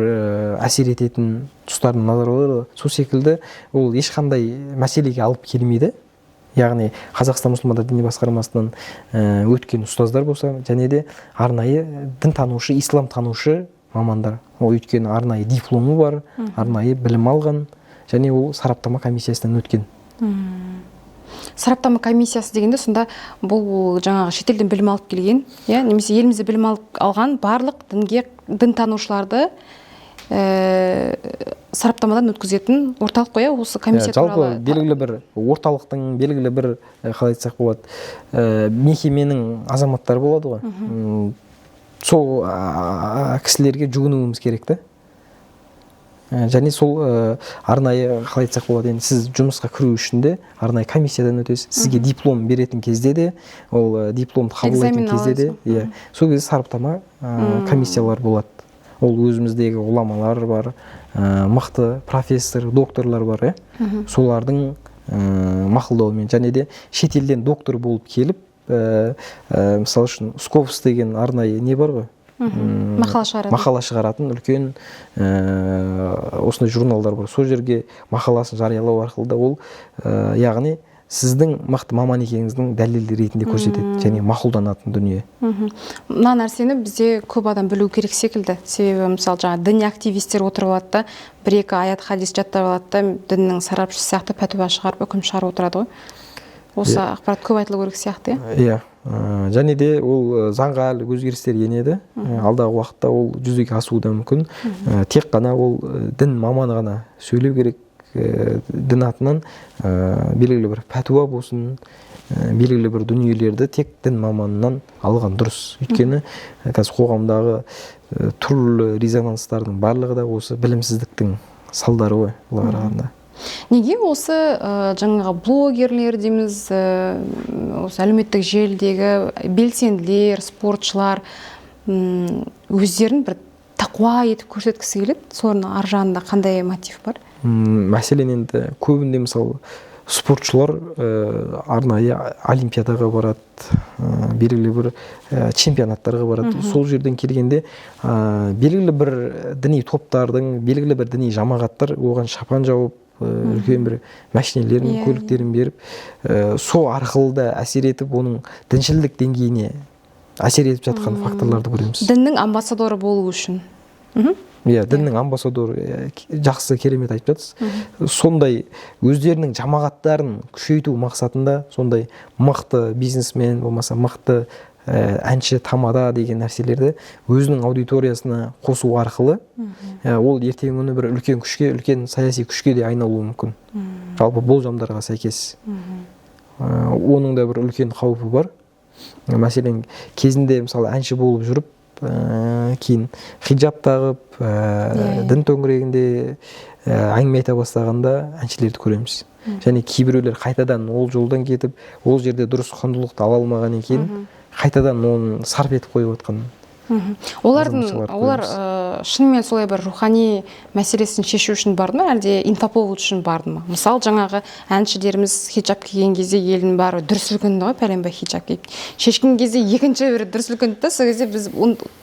әсер ететін тұстардың назар аударады. Сол секілді ол ешқандай мәселеге алып келмейді. Яғни Қазақстан мұсылмандар діни басқармасынан өткен ұстаздар болса, және де арнайы дін танушы, ислам танушы мамандар. Ол өйткені арнайы дипломы бар, арнайы білім алған, және ол сараптама комиссиясынан өткен. Сараптама комиссиясы дегенде сонда бұл жаңағы шетелден білім алып келген, немесе елімізде білім алған барлық дін танушыларды сараптамадан өткізетін орталық қоя, осы комиссия туралы. Жалпы белгілі бір орталықтың, белгілі бір қалай айтсақ болады, мекеменің азаматтары болады ғой. Сол кісілерге жүгінуіміз керек та. Және сол арнайы қалай айтсақ болады, енді сіз жұмысқа кіру үшін де арнайы комиссиядан өтесіз. Сізге диплом беретін кезде де, ол дипломды қабылдайтын кезде де, сол кезде сараптама комиссиялар болады. Ол өзіміздегі ғұламалар бар, мықты профессор, докторлар бар, солардың мақұлдауымен, және де шетелден доктор болып келіп, мысалы үшін Скопус деген арнайы не бар ғой, мақала шығаратын үлкен осындай журналдар бар. Сол жерге мақаласын жариялау арқылы да ол яғни сіздің мықты маман екеніңіздің дәлелі ретінде көрсетеді, және мақұлданатын дүние. Мына нәрсені бізде көп адам білу керек секілді. Себебі мысалы жаңа діни активистер отырып алады да, бір-екі аят хадис жаттап алады да, діннің сарапшысы сияқты пәтуа шығарып, үкім шығарып отырады ғой. Осы ақпарат көп айтылу керек сияқты. Иә, және де ол заңға әлі өзгерістер енеді. Алдағы уақытта ол жүзеге асуы да мүмкін. Тек қана ол дін маманы ғана сөйлеу керек. Дін атынан белгілі бір пәтуа болсын, белгілі бір дүниелерді тек дін маманынан алған дұрыс. Өйткені қазір қоғамдағы түрлі резонанстардың барлығы да осы білімсіздіктің салдары ғой, бұларға қарағанда. Неге осы жаңағы блогерлер дейміз, осы әлеуметтік желідегі белсенділер, спортшылар өздерін бір тақуа етіп көрсеткісі келеді? Соның ар жағында қандай мотив бар? Мәселен енді көбінде мысалы спортшылар арнайы олимпиадаға барады, белгілі бір чемпионаттарға барады. Сол жерден келгенде белгілі бір діни топтардың, белгілі бір діни жамағаттар оған шапан жауып, үлкен бір машинелерін, көліктерін беріп, сол арқылы да әсер етіп, оның діншілдік деңгейіне әсер етіп жатқан факторларды көреміз. Діннің амбассадоры болу үшін. Иә, діннің амбассадоры, жақсы, керемет айтып жатсыз. Сондай өздерінің жамағаттарын күшейту мақсатында сондай мықты бизнесмен болмаса мықты әнші, тамада деген нәрселерді өзінің аудиториясына қосу арқылы ол ертеңгі күні бір үлкен күшке, үлкен саяси күшке де айналуы мүмкін. Жалпы болжамдарға сәйкес. Оның да бір үлкен қаупі бар. Мәселен, кезінде мысалы әнші болып жүріп, кейін хиджаб тағып, дін төңірегінде әңгіме айта бастағанда әншілерді көреміз. Және кейбіреулер қайтадан ол жолдан кетіп, ол жерде дұрыс құндылықты ала алмаған екен, қайтадан оны сарп етіп қойып отқан Олардың азаматшаларды олар көреміз. шынымен солай бір рухани мәселесін шешу үшін барды ма, әлде инфоповод үшін барды ма? Мысалы, жаңағы әншілеріміз хиджаб киген кезде елдің бәрі дүр сілкінді ғой, пәленбай хиджаб киіп. Шешкен кезде екінші бір дүр сілкінді да, сол кезде біз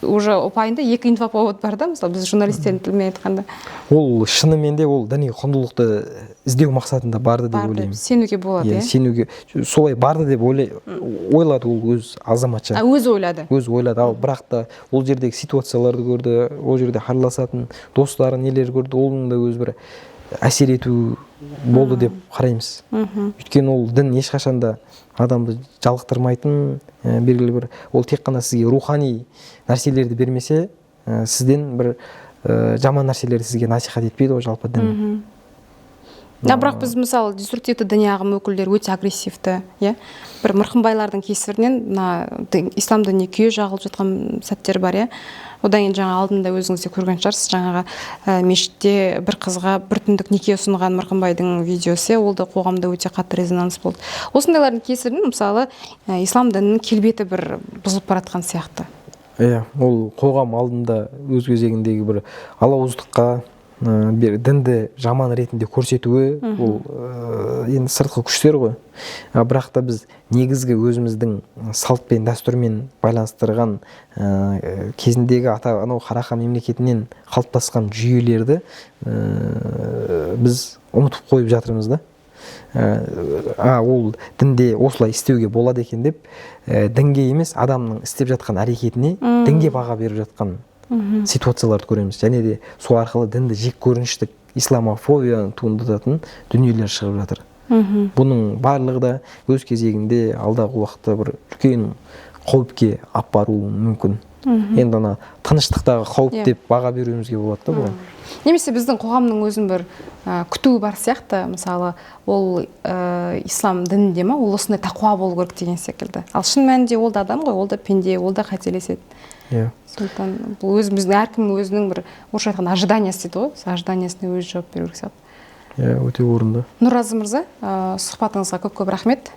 уже ұпайында екі инфоповод бар да, мысалы, біз журналистердің тілімен айтқанда. Ол шынымен де ол діни құндылықты іздеу мақсатында барды деп ойлаймын. Сенуге болады, иә? Сенуге солай барды деп ойлады ол өз азаматша. Өзі ойлады. Өзі ойлады, ал бірақ та ол жердегі ситуацияларды көрді, ол жерде араласатын достары нелер көрді, оның да өз бір әсер ету болды деп қараймыз. Өйткені ол дін ешқашанда адамды жалықтырмайтын, белгілі бір, ол тек қана сізге рухани нәрселерді бермесе, сізден бір жаман нәрселерді сізге насихат етпейді ғой жалпы дін. Бірақ біз мысалы деструктивті діни ағым өкілдері өте агрессивті, иә? Бір мырқымбайлардың кесірінен ислам дініне күйе жағылып жатқан сәттер бар, иә? Одан кейін жаңа алдында өзіңіз де көрген шығарсыз, жаңағы мешітте бір қызға бір түндік неке ұсынған мырқымбайдың видеосы, ол да қоғамда өте қатты резонанс болды. Осындайлардың кесірінен мысалы ислам дінінің келбеті бір бұзылып баратқан сияқты. Иә, ол қоғам алдында өз кезегіндегі бір алауыздыққа, дінді жаман ретінде көрсетуі, ол енді сыртқы күштер ғой. Бірақ та біз негізгі өзіміздің салт пен дәстүрмен байланыстырған кезіндегі анау Қарахан мемлекетінен қалыптасқан жүйелерді біз ұмытып қойып жатырмыз да. Ол дінде осылай істеуге болады екен деп, дінге емес адамның істеп жатқан әрекетіне дінге баға беріп жатқан ситуацияларды көреміз. Және де сол арқылы дінді жек көрініштік исламофобия туындататын дүниелер шығып жатыр. Бұның барлығы да өз кезегінде алдағы уақытта бір үлкен қауіпке апаруы мүмкін. Енді ана тыныштықтағы қауіп деп баға беруімізге болады да бұған. Немесе біздің қоғамның өзін бір күтуі бар сияқты, мысалы, ол ислам дінінде ма, ол осындай тақуа болу керек деген секілді. Ал шын мәнінде ол да адам ғой, ол да пенде, ол да қателеседі. Сондықтан бұл өзіміздің әркімнің өзінің бір орысша айтқанда ожиданиясы дейді ғой, ожиданиясына өзі жауап беру керек сияқты. Иә, өте орынды. Нұразы мырза, сұхбатыңызға көп рахмет.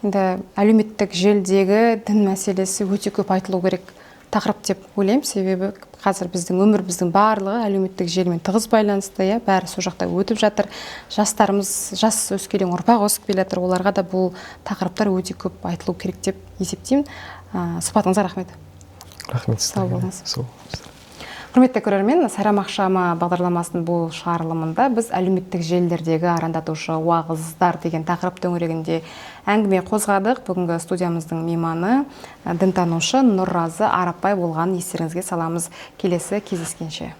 Енді әлеуметтік желідегі дін мәселесі өте көп айтылу керек тақырып деп ойлаймын, себебі қазір біздің өмір, біздің барлығы әлеуметтік желімен тығыз байланысты, иә, бәрі сол жақта өтіп жатыр. Жастарымыз, жас өскелең ұрпақ өсіп келе жатыр, оларға да бұл тақырыптар өте көп айтылу керек деп есептеймін. Сұхбатыңызға рахмет. Рахмет. Сау болыңыз. Құрметті көрермен, Сайрам ақшамы бағдарламасының бұл шығарылымында біз әлеуметтік желілердегі арандатушы уағыздар деген тақырып төңірегінде әңгіме қозғадық. Бүгінгі студиямыздың мейманы дінтанушы Нұразы Арапбай болған естеріңізге саламыз. Келесі кездескенше.